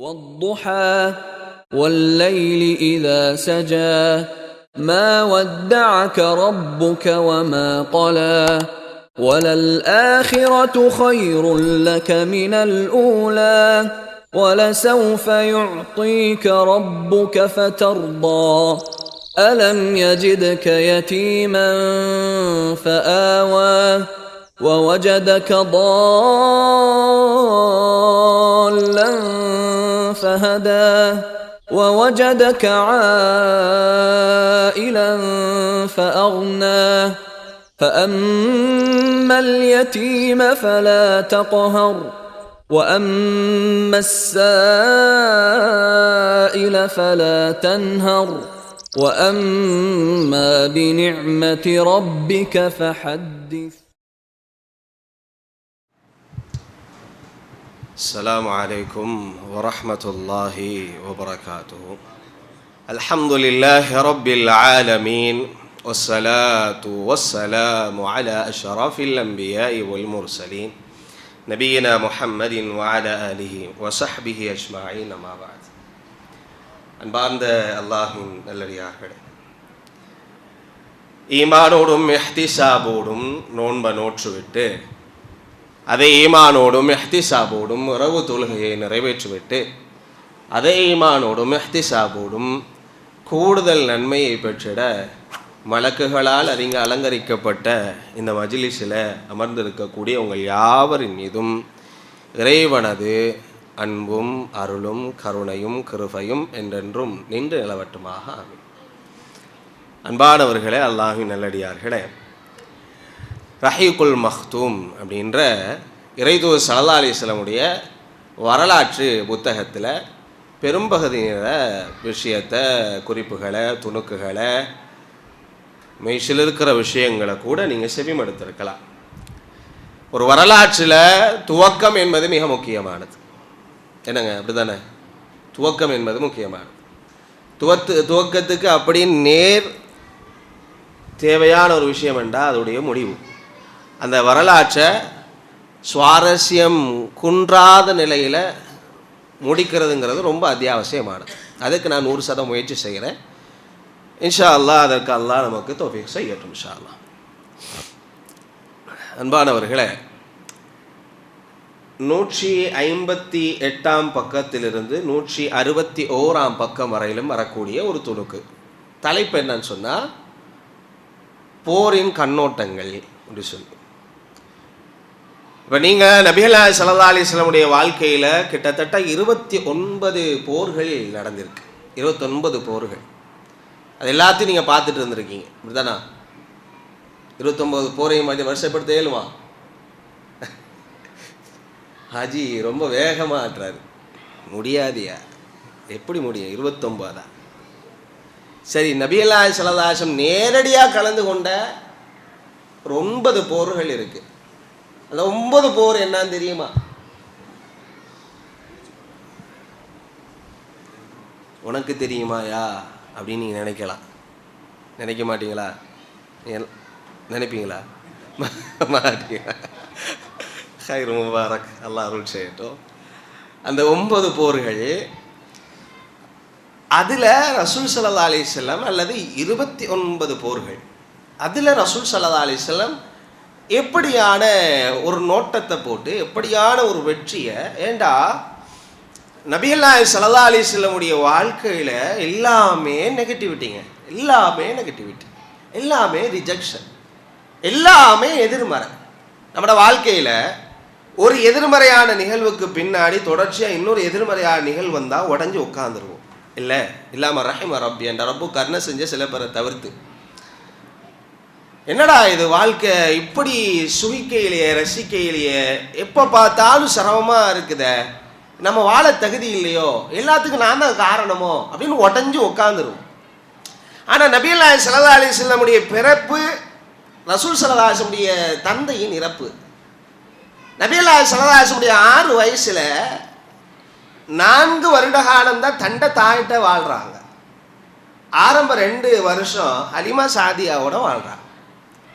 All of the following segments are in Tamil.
والضحى والليل إذا سجى ما ودعك ربك وما قلى وللآخرة خير لك من الأولى ولسوف يعطيك ربك فترضى ألم يجدك يتيما فآوى ووجدك ضالا فهدى ووجدك عائلا فأغنى فأما اليتيم فلا تقهر وأما السائل فلا تنهر وأما بنعمة ربك فحدث. السلام عليكم ورحمة الله وبركاته. الحمد لله رب العالمين والصلاة والسلام على أشرف الأنبياء والمرسلين نبينا محمد وعلى آله وصحبه أجمعين أما بعد. அன்பார்ந்த அல்லாஹ்வின் நல்லடியார்களே, ஈமானோடும் இஹ்திசாபோடும் நோன்ப நோற்றுவிட்டு அதை ஈமானோடும் இஹ்திசாபோடும் இரவு தொழுகையை நிறைவேற்றிவிட்டு அதை ஈமானோடும் இஹ்திசாபோடும் கூடுதல் நன்மையை பெற்றிட மலக்குகளால் அதிக அலங்கரிக்கப்பட்ட இந்த மஜ்லிஸில் அமர்ந்திருக்கக்கூடிய உங்கள் யாவரின் மீதும் இறைவனது அன்பும் அருளும் கருணையும் கிருபையும் என்றென்றும் நின்று நிலவட்டுமாக ஆமீன். அன்பானவர்களே, அல்லாஹ்வின் நல்லடியார்களே, ரஹீகுல் மக்தூம் அப்படின்ற இறைதூதர் ஸல்லல்லாஹு அலைஹி வஸல்லமுடைய வரலாற்று புத்தகத்தில் பெரும்பகுதியின விஷயத்தை, குறிப்புகளை, துணுக்குகளை, மெய்சில் இருக்கிற விஷயங்களை கூட நீங்கள் செவிமடுத்திருக்கலாம். ஒரு வரலாற்றில் துவக்கம் என்பது மிக முக்கியமானது. என்னங்க, அப்படி தானே? துவக்கம் என்பது முக்கியமானது. துவக்கத்துக்கு அப்படி நேர் தேவையான ஒரு விஷயம் என்றால் அதோடைய முடிவு. அந்த வரலாற்றை சுவாரஸ்யம் குன்றாத நிலையில் முடிக்கிறதுங்கிறது ரொம்ப அத்தியாவசியமானது. அதுக்கு நான் 100% முயற்சி செய்கிறேன். இன்ஷா அல்லாஹ் அதற்கு அல்லாஹ் நமக்கு தௌஃபீக் செய்யட்டும் இன்ஷா அல்லாஹ். அன்பானவர்களே, 158ஆம் பக்கத்திலிருந்து 161ஆம் பக்கம் வரையிலும் வரக்கூடிய ஒரு துணுக்கு. தலைப்பு என்னன்னு சொன்னால், போரின் கண்ணோட்டங்கள் அப்படி சொல்லி. இப்போ நீங்கள் நபிகள் நாயகம் ஸல்லல்லாஹு அலைஹி வஸல்லமுடைய வாழ்க்கையில் கிட்டத்தட்ட 29 போர்கள் நடந்திருக்கு. 29 போர்கள். அது எல்லாத்தையும் நீங்கள் பார்த்துட்டு இருந்திருக்கீங்க, இப்படிதானா? 29 போரையும் வருஷப்படுத்த இயலுமா? ஹாஜி ரொம்ப வேகமாக ஆட்டுறாரு. முடியாதியா? எப்படி முடியும்? 29. சரி, நபிகள் நாயகம் ஸல்லல்லாஹு அலைஹி வஸல்லம் நேரடியாக கலந்து கொண்ட ஒரு 9 போர்கள் இருக்குது. அந்த 9 போர் என்னன்னு தெரியுமா? உனக்கு தெரியுமாயா அப்படின்னு நீங்கள் நினைக்கலாம். நினைக்க மாட்டீங்களா? நினைப்பீங்களா? மாட்டீங்களா? ஹைர் முபாரக், அல்லாஹ் அருள் செய்யட்டும். அந்த 9 போர்கள், அதில் ரசூல் ஸல்லல்லாஹு அலைஹி வஸல்லம் அல்லது 29 போர்கள், அதில் ரசூல் ஸல்லல்லாஹு அலைஹி வஸல்லம் எப்படியான ஒரு நோட்டத்தை போட்டு எப்படியான ஒரு வெற்றியை, ஏண்டா நபிகள் நாயகம் ஸல்லல்லாஹு அலைஹி வஸல்லமுடைய வாழ்க்கையில் எல்லாமே நெகட்டிவிட்டிங்க, எல்லாமே நெகட்டிவிட்டி, எல்லாமே ரிஜெக்ஷன், எல்லாமே எதிர்மறை. நம்மளோட வாழ்க்கையில் ஒரு எதிர்மறையான நிகழ்வுக்கு பின்னாடி தொடர்ச்சியாக இன்னொரு எதிர்மறையான நிகழ்வு வந்தால் உடஞ்சி உட்காந்துருவோம். இல்லை, இல்லாமல் ரஹிம ரப்பி என்ற ரப்பு கருணை செஞ்ச சில பேரை தவிர்த்து. என்னடா இது வாழ்க்கை, இப்படி சுகிக்கையிலேயே ரசிக்கையிலேயே எப்போ பார்த்தாலும் சிரமமாக இருக்குதே, நம்ம வாழ தகுதி இல்லையோ, எல்லாத்துக்கும் நான் தான் காரணமோ அப்படின்னு உடஞ்சி உட்காந்துருவோம். ஆனால் நபிகள் நாயகம் ஸல்லல்லாஹு அலைஹி வஸல்லமுடைய பிறப்பு ரசூல் ஸல்லல்லாஹு அலைஹி வஸல்லமுடைய தந்தையின் இறப்பு. நபிகள் நாயகம் ஸல்லல்லாஹு அலைஹி வஸல்லமுடைய 6 வயசில் 4 வருட காலம்தான் தண்டை தாயிட்ட வாழ்கிறாங்க. ஆரம்ப 2 வருஷம் ஹலிமா சாதியாவோட வாழ்கிறாங்க.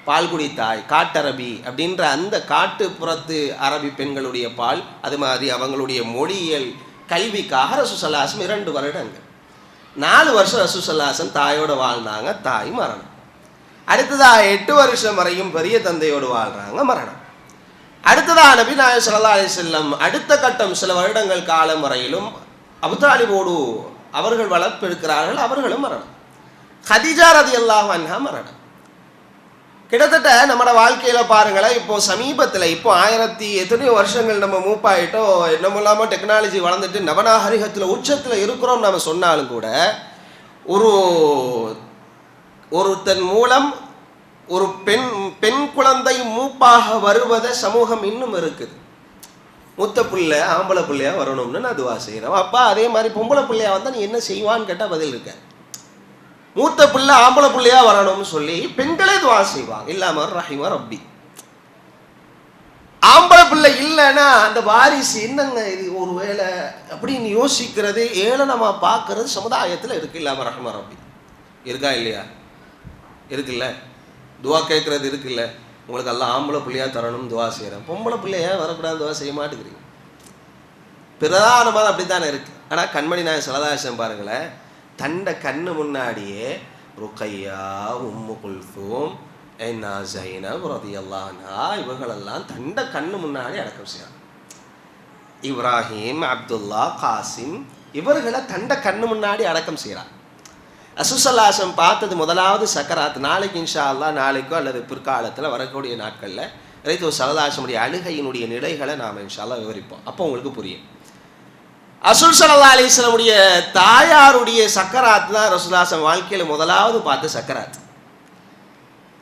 பால்குடி தாய், காட்டரபி அப்படின்ற அந்த காட்டுப்புறத்து அரபி பெண்களுடைய பால், அது மாதிரி அவங்களுடைய மொழியியல் கல்விக்காக ரசூல் ஸல்லல்லாஹு அலைஹி வஸல்லம் 2 வருடங்கள். 4 வருஷம் ரசூல் ஸல்லல்லாஹு அலைஹி வஸல்லம் தாயோட வாழ்ந்தாங்க, தாய் மரணம். அடுத்ததாக 8 வருஷம் வரையும் பெரிய தந்தையோடு வாழ்றாங்க, மரணம். அடுத்ததாக நபி நாயகம் ஸல்லல்லாஹு அலைஹி வஸல்லம் அடுத்த கட்டம் சில வருடங்கள் காலம் வரையிலும் அபூ தாலிபோடு அவர்கள் வளர்ப்பெடுக்கிறார்கள், அவர்களும் மரணம். கதீஜா ரலியல்லாஹு அன்ஹா மரணம். கிட்டத்தட்ட நம்ம வாழ்க்கையில பாருங்களேன், இப்போ சமீபத்தில் இப்போ 1000 எத்தனையோ வருஷங்கள் நம்ம மூப்பாயிட்டோம், என்னமோ இல்லாமல் டெக்னாலஜி வளர்ந்துட்டு நவநாகரிகத்தில் உச்சத்தில் இருக்கிறோம் நம்ம சொன்னாலும் கூட ஒருத்தன் மூலம் ஒரு பெண் குழந்தை மூப்பாக வருவதை சமூகம் இன்னும் இருக்குது. மூத்த பிள்ளை ஆம்பளை பிள்ளையா வரணும்னு நான் துவா செய்கிறேன். அப்பா அதே மாதிரி பொம்பளை பிள்ளையா வந்தால் நீ என்ன செய்வான்னு கேட்டால் பதில் இருக்க. மூத்த பிள்ளை ஆம்பளை பிள்ளையா வரணும்னு சொல்லி பெண்களே துவா செய்வாங்க, இல்லாம ரஹிமா ரப்பி. ஆம்பளை பிள்ளை இல்லைன்னா அந்த வாரிசு என்னங்க இது ஒரு வேலை அப்படின்னு யோசிக்கிறது, ஏளனமா பார்க்கறது சமுதாயத்தில் இருக்கு. இல்லாம ரஹிமா ரப்பி இருக்கா இல்லையா? இருக்குல்ல. துவா கேட்கறது இருக்குல்ல. உங்களுக்கு எல்லாம் ஆம்பளை பிள்ளையா தரணும்னு துவா செய்கிறேன், பொம்பளை பிள்ளையா வரக்கூடாது துவா செய்ய மாட்டேங்கிறீங்க. பிரதானமாக அப்படித்தானே இருக்கு. ஆனால் கண்மணி நாயகம் ஸல்லல்லாஹு அலைஹி வஸல்லம் பாருங்களேன், தண்ட கண்ணு முன்னாடியே ருக்கையா, உம்மு குல்தூம், ஜைனப் ரலியல்லாஹு அன்ஹா இவர்களெல்லாம் தண்ட கண்ணு முன்னாடி அடக்கம் செய்யறாங்க. இப்ராஹிம், அப்துல்லா, காசிம் இவர்களை தண்ட கண்ணு முன்னாடி அடக்கம் செய்யறாங்க. ரசூல் ஸல்லல்லாஹு அலைஹி வஸல்லம் பார்த்தது முதலாவது சக்கராத். நாளைக்கு இன்ஷா அல்லாஹ், நாளைக்கோ அல்லது பிற்காலத்தில் வரக்கூடிய நாட்களில் ரசூல் ஸல்லல்லாஹு அலைஹி வஸல்லம் அழுகையினுடைய நிலைகளை நாம் இன்ஷா அல்லாஹ் விவரிப்போம். அப்போ உங்களுக்கு புரியும். ரசூல் ஸல்லல்லாஹு அலைஹி வஸல்லம் தாயாருடைய சக்கராத் தான் ரசூலுல்லாஹி ஸல்லல்லாஹு அலைஹி வஸல்லம் வாழ்க்கையில் முதலாவது பார்த்த சக்கராத்.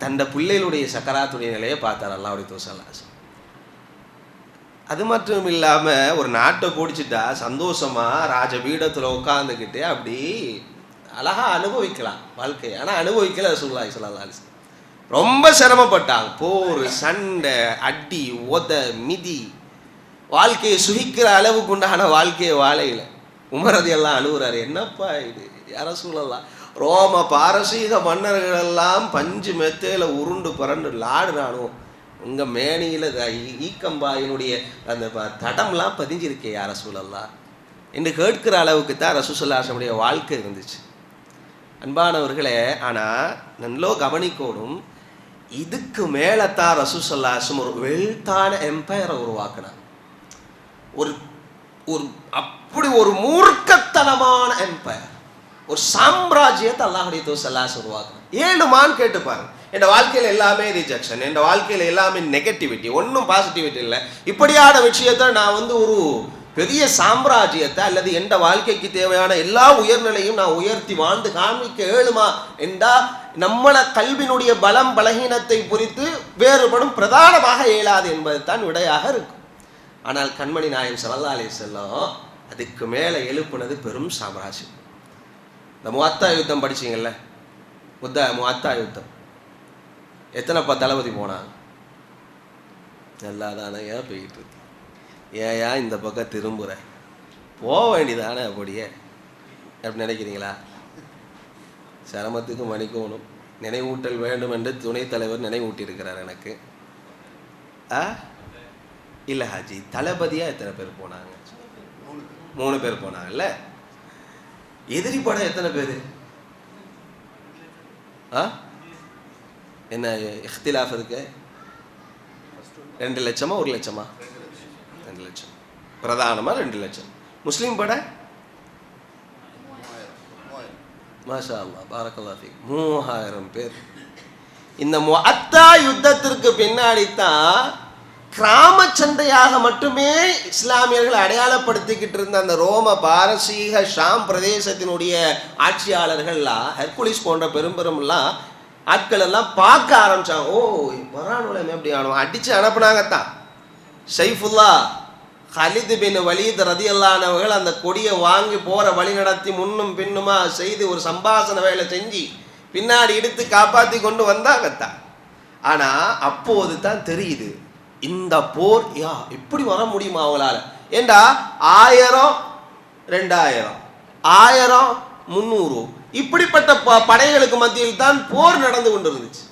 தண்ட பிள்ளைகளுடைய சக்கராத்துடைய நிலையை பார்த்தார் அல்லாஹ்வுடைய தூதர் ஸல்லல்லாஹு அலைஹி வஸல்லம். அது மட்டும் இல்லாமல் ஒரு நாட்டை பிடிச்சிட்டா சந்தோஷமாக ராஜபீடத்தில் உட்காந்துக்கிட்டு அப்படி அழகா அனுபவிக்கலாம் வாழ்க்கையை. ஆனால் அனுபவிக்கல ரசூலுல்லாஹி ஸல்லல்லாஹு அலைஹி வஸல்லம். ரொம்ப சிரமப்பட்டாங்க. போர், சண்டை, அடி, உத, மிதி, வாழ்க்கையை சுகிக்கிற அளவுக்கு உண்டான வாழ்க்கையை வாழையில. உமர் ரலியல்லாஹு அழுகுறாரு, என்னப்பா இது யா ரசூலல்லாஹ், ரோம பாரசீக மன்னர்கள் எல்லாம் பஞ்சு மெத்தையில உருண்டு பரண்டு லாடுறானோ, உங்க மேனியில ஈக்கம்பாயினுடைய அந்த தடம்லாம் பதிஞ்சிருக்கே யா ரசூலல்லாஹ் என்று கேட்கிற அளவுக்கு தான் ரசூல் ஸல்லல்லாஹு அலைஹி வஸல்லம் வாழ்க்கை இருந்துச்சு. அன்பானவர்களே, ஆனால் நல்லோ கவனிக்கோடும், இதுக்கு மேலே தான் ரசூல் ஸல்லல்லாஹு அலைஹி வஸல்லம் ஒரு வெல்த்தான எம்பையரை உருவாக்கினார். ஒரு அப்படி ஒரு மூர்க்கத்தனமான எம்பையர், ஒரு சாம்ராஜ்யத்தை அல்லாஹ்வுடைய தூதர் ஸல்லல்லாஹு அலைஹி வஸல்லம் உருவாக்கினார். 7 மான் கேட்டு பாருங்க. என் வாழ்க்கையில் எல்லாமே ரிஜெக்ஷன், என் வாழ்க்கையில் எல்லாமே நெகட்டிவிட்டி, ஒன்றும் பாசிட்டிவிட்டி இல்லை. இப்படியான விஷயத்தை நான் ஒரு பெரிய சாம்ராஜ்யத்தை அல்லது எந்த வாழ்க்கைக்கு தேவையான எல்லா உயர்நிலையும் நான் உயர்த்தி வாழ்ந்து காண்பிக்க ஏழுமா என்றா நம்மள கல்வியினுடைய பலம் பலகீனத்தை குறித்து வேறுபடும் பிரதானமாக இயலாது என்பது தான் விடையாக இருக்கும். ஆனால் கண்மணி நாயகம் ஸல்லல்லாஹு அலைஹி வஸல்லம் அதுக்கு மேலே எழுப்புனது பெரும் சாம்ராஜ்யம். இந்த முஅத்தா யுத்தம் படிச்சிங்கல்ல, முஅத்தா யுத்தம் எத்தனைப்பா தளபதி போனாங்க? எல்லாதானையா போயிட்டு இருக்கு. ஏயா இந்த பக்கம் திரும்புகிற, போக வேண்டியதானே அப்படியே அப்படி நினைக்கிறீங்களா? சிரமத்துக்கு மன்னிக்கணும், நினைவூட்டல் வேண்டும் என்று துணைத் தலைவர் நினைவூட்டியிருக்கிறார் எனக்கு. இல்லை ஹாஜி, தளபதியாக எத்தனை பேர் போனாங்க? 3 பேர் போனாங்கல்ல. எதிரி படம் எத்தனை பேர்? என்ன இஃப்திலாஃப் இருக்கு? 2 லட்சமா 1 லட்சமா? 2 லட்சம். பிரதானமாக 2 லட்சம். முஸ்லீம் பட மாஷா அல்லாஹ் பாரக்கல்லாஹு ஃபீக் 3000 பேர். இந்த முஅத்தா யுத்தத்திற்கு பின்னாடி தான் கிராம சண்டையாக மட்டுமே இஸ்லாமியர்கள் அடையாளப்படுத்திக்கிட்டு இருந்த அந்த ரோம பாரசீக ஷாம் பிரதேசத்தினுடைய ஆட்சியாளர்கள்லாம், ஹெர்குலிஸ் போன்ற பெரும்பெரும்லாம் ஆட்கள் எல்லாம் பார்க்க ஆரம்பிச்சாங்க. ஓ வரானுல எப்படி ஆனோம் அடிச்சு அனுப்புனாங்கத்தான். சைஃபுல்லா ஹலித் பின் வலீத் ரலியல்லாஹு அன்ஹு அந்த கொடியை வாங்கி போற வழி நடத்தி முன்னும் பின்னுமா செய்து ஒரு சம்பாஷண வேலை செஞ்சு பின்னாடி எடுத்து காப்பாற்றி கொண்டு வந்தாங்கத்தான். ஆனா அப்போது தான் தெரியுது இந்த போர் இப்படி வர முடியுமா அவங்களால. ஏண்டா 1000 2000 1000 300 இப்படிப்பட்ட படைகளுக்கு மத்தியில் தான் போர் நடந்து கொண்டிருந்துச்சு.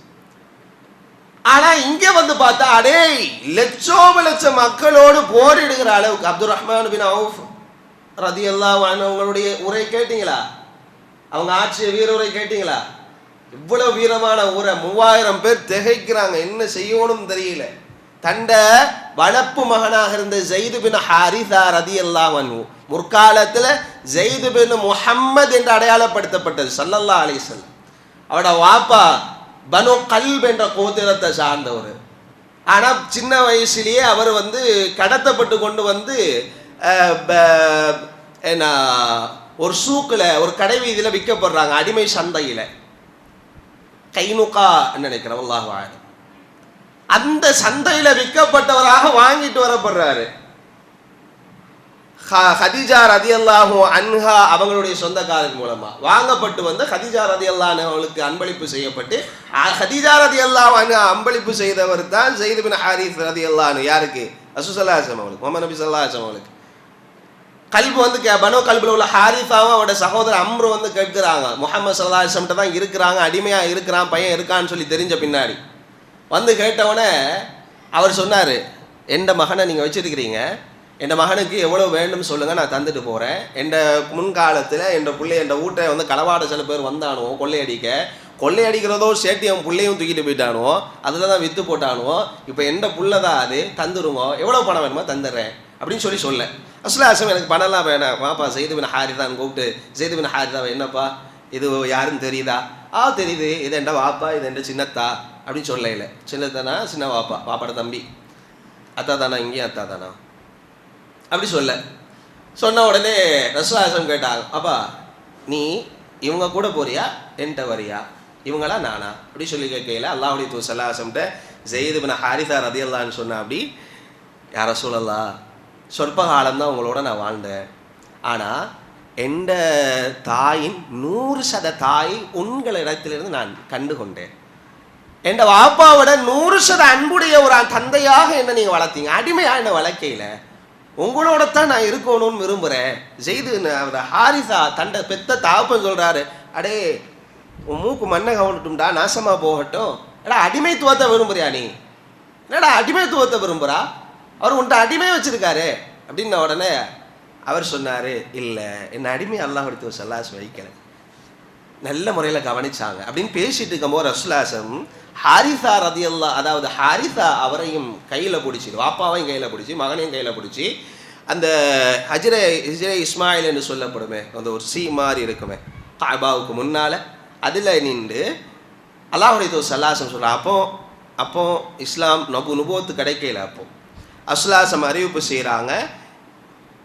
ஆனா இங்க பார்த்தா அடே லட்சோப லட்சம் மக்களோடு போரிடுகிற அளவுக்கு அப்துல் ரஹ்மான் பின் அவுஃப் ரலியல்லாஹு அன்ஹு அவங்களுடைய உரை கேட்டீங்களா? அவங்க ஆட்சிய வீர உரை கேட்டீங்களா? இவ்வளவு வீரமான உரை, 3000 பேர் திகைக்கிறாங்க, என்ன செய்யணும் தெரியல. தண்ட வளப்பு மகனாக இருந்த ஸைத் பின் ஹாரிஸா ரலியல்லாஹு அன்ஹு முற்காலத்தில் ஸைத் பின் முஹம்மது என்று அடையாளப்படுத்தப்பட்டது ஸல்லல்லாஹு அலைஹி வஸல்லம். அவட வாப்பா பனு கல்ப் என்ற கோத்திரத்தை சார்ந்தவர். ஆனால் சின்ன வயசுலேயே அவர் கடத்தப்பட்டு கொண்டு என்ன ஒரு சூக்கில், ஒரு கடை வீதியில் விற்கப்படுறாங்க, அடிமை சந்தையில். கைனுகா நினைக்கிறேன், அல்லாஹ் அலீம். அந்த சந்தையில் விற்கப்பட்டவராக வாங்கிட்டு வரப்படுறாரு. ஹதீஜா ரலியல்லாஹு அன்ஹா அவங்களுடைய சொந்தக்காரர் மூலமா வாங்கப்பட்டு ஹதீஜா ரலியல்லாஹு அன்ஹா அவங்களுக்கு அன்பளிப்பு செய்யப்பட்டு, ஹதீஜா ரலியல்லாஹு அன்ஹா அன்பளிப்பு செய்தவர் தான் ஸைத் பின் ஹாரிஸ் ரலியல்லாஹு அன்ஹு. யாருக்கு? ரசூல் ஸல்லல்லாஹு அலைஹி வஸல்லம் அவங்களுக்கு, முஹம்மது நபி ஸல்லல்லாஹு அலைஹி வஸல்லம் அவங்களுக்கு. கல்பு பனோ கல்பில் உள்ள ஹாரிஸாவும் அவரோட சகோதரர் அம்ரு கேட்கிறாங்க, முஹம்மது ஸல்லல்லாஹு அலைஹி வஸல்லம் தான் இருக்கிறாங்க, அடிமையா இருக்கிறான், பையன் இருக்கான்னு சொல்லி தெரிஞ்ச பின்னாடி கேட்டவுடனே அவர் சொன்னார், எந்த மகனை நீங்கள் வச்சிருக்கிறீங்க, என் மகனுக்கு எவ்வளோ வேண்டும் சொல்லுங்கள், நான் தந்துட்டு போகிறேன். என் முன்காலத்தில் என் பிள்ளை என் வீட்டை களவாட சில பேர் வந்தானோ கொள்ளையடிக்கிறதோ சேட்டியம் பிள்ளையும் தூக்கிட்டு போயிட்டானோ, அதில் தான் விற்று போட்டானோ, இப்போ எந்த புள்ள தான் அது, தந்துருங்க, எவ்வளோ பணம் வேணுமோ தந்துடுறேன் அப்படின்னு சொல்ல. அஸ்லாசம் எனக்கு பணம்லாம் வேணாம், வாப்பா ஸைத் பின் ஹாரிஸான்னு கூப்பிட்டு, ஸைத் பின் ஹாரிஸாவை என்னப்பா இது யாருன்னு தெரியுதா? தெரியுது, இது என் வாப்பா, இது என் சின்னத்தா அப்படின்னு சொல்லல. சின்னத்தானா? சின்ன வாப்பா, வாப்பாட தம்பி. அத்தா தானா? இங்கேயும் அத்தா தானா? அப்படி சொன்ன உடனே ரசூலுல்லாஹி கேட்டாங்க, அப்பா நீ இவங்க கூட போறியா, என்கிட்ட வரியா, இவங்களா நானா அப்படி சொல்லி கேட்கல. அல்லாஹ்வுடைய தூதர் ஸல்லல்லாஹு அலைஹி வஸல்லம் ஸைத் பின் ஹாரிஸா ரலியல்லாஹு அன்ஹு சொன்னா, அப்படி யா ரசூலல்லாஹ், சொற்ப காலம்தான் உங்களோட நான் வாழ்ந்தேன், ஆனால் எந்த தாயின் 100% தாயை உங்களிடத்திலிருந்து நான் கண்டு கொண்டேன். என் வாப்பாவோட 100% அன்புடைய ஒரு தந்தையாக என்ன நீங்கள் வளர்த்தீங்க, அடிமையாக என்ன வளர்க்கையில், உங்களோட தான் நான் இருக்கணும்னு விரும்புகிறேன். ஸைத் ஹாரிஸா தண்டை பெத்த தாப்பன் சொல்கிறாரு, அடே உன் மூக்கு மண்ணை கவனிட்டும்டா, நாசமாக போகட்டும், ஏடா அடிமைத்துவத்தை விரும்புறியா நீ, என்னடா அடிமைத்துவத்தை விரும்புகிறா, அவர் உன்ட்ட அடிமையை வச்சுருக்காரு அப்படின்ன உடனே அவர் சொன்னார், இல்லை என்னை அடிமை அல்லாஹ்வுடைய தூதர் ஸல்லல்லாஹு அலைஹி வஸல்லம் வைக்கலை, நல்ல முறையில் கவனிச்சாங்க அப்படின்னு பேசிட்டு இருக்கும்போது ரசூலுல்லாஹி ஹாரிஸா ரலியல்லாஹு, அதாவது ஹாரிஸா அவரையும் கையில் பிடிச்சி, வாப்பாவையும் கையில் பிடிச்சி, மகனையும் கையில் பிடிச்சி, அந்த ஹஜ்ரே இஸ்மாயில் என்று சொல்லப்படுமே அந்த ஒரு மாதிரி இருக்குமே காபாவுக்கு முன்னால், அதில் நின்று அல்லாஹ்வுடைய தூதர் ஸல்லல்லாஹு அலைஹி வஸல்லம் சொல்கிறார். அப்போ இஸ்லாம் நுபுவத்து கிடைக்கல. அப்போ ரசூலுல்லாஹி அறிவிப்பு செய்கிறாங்க,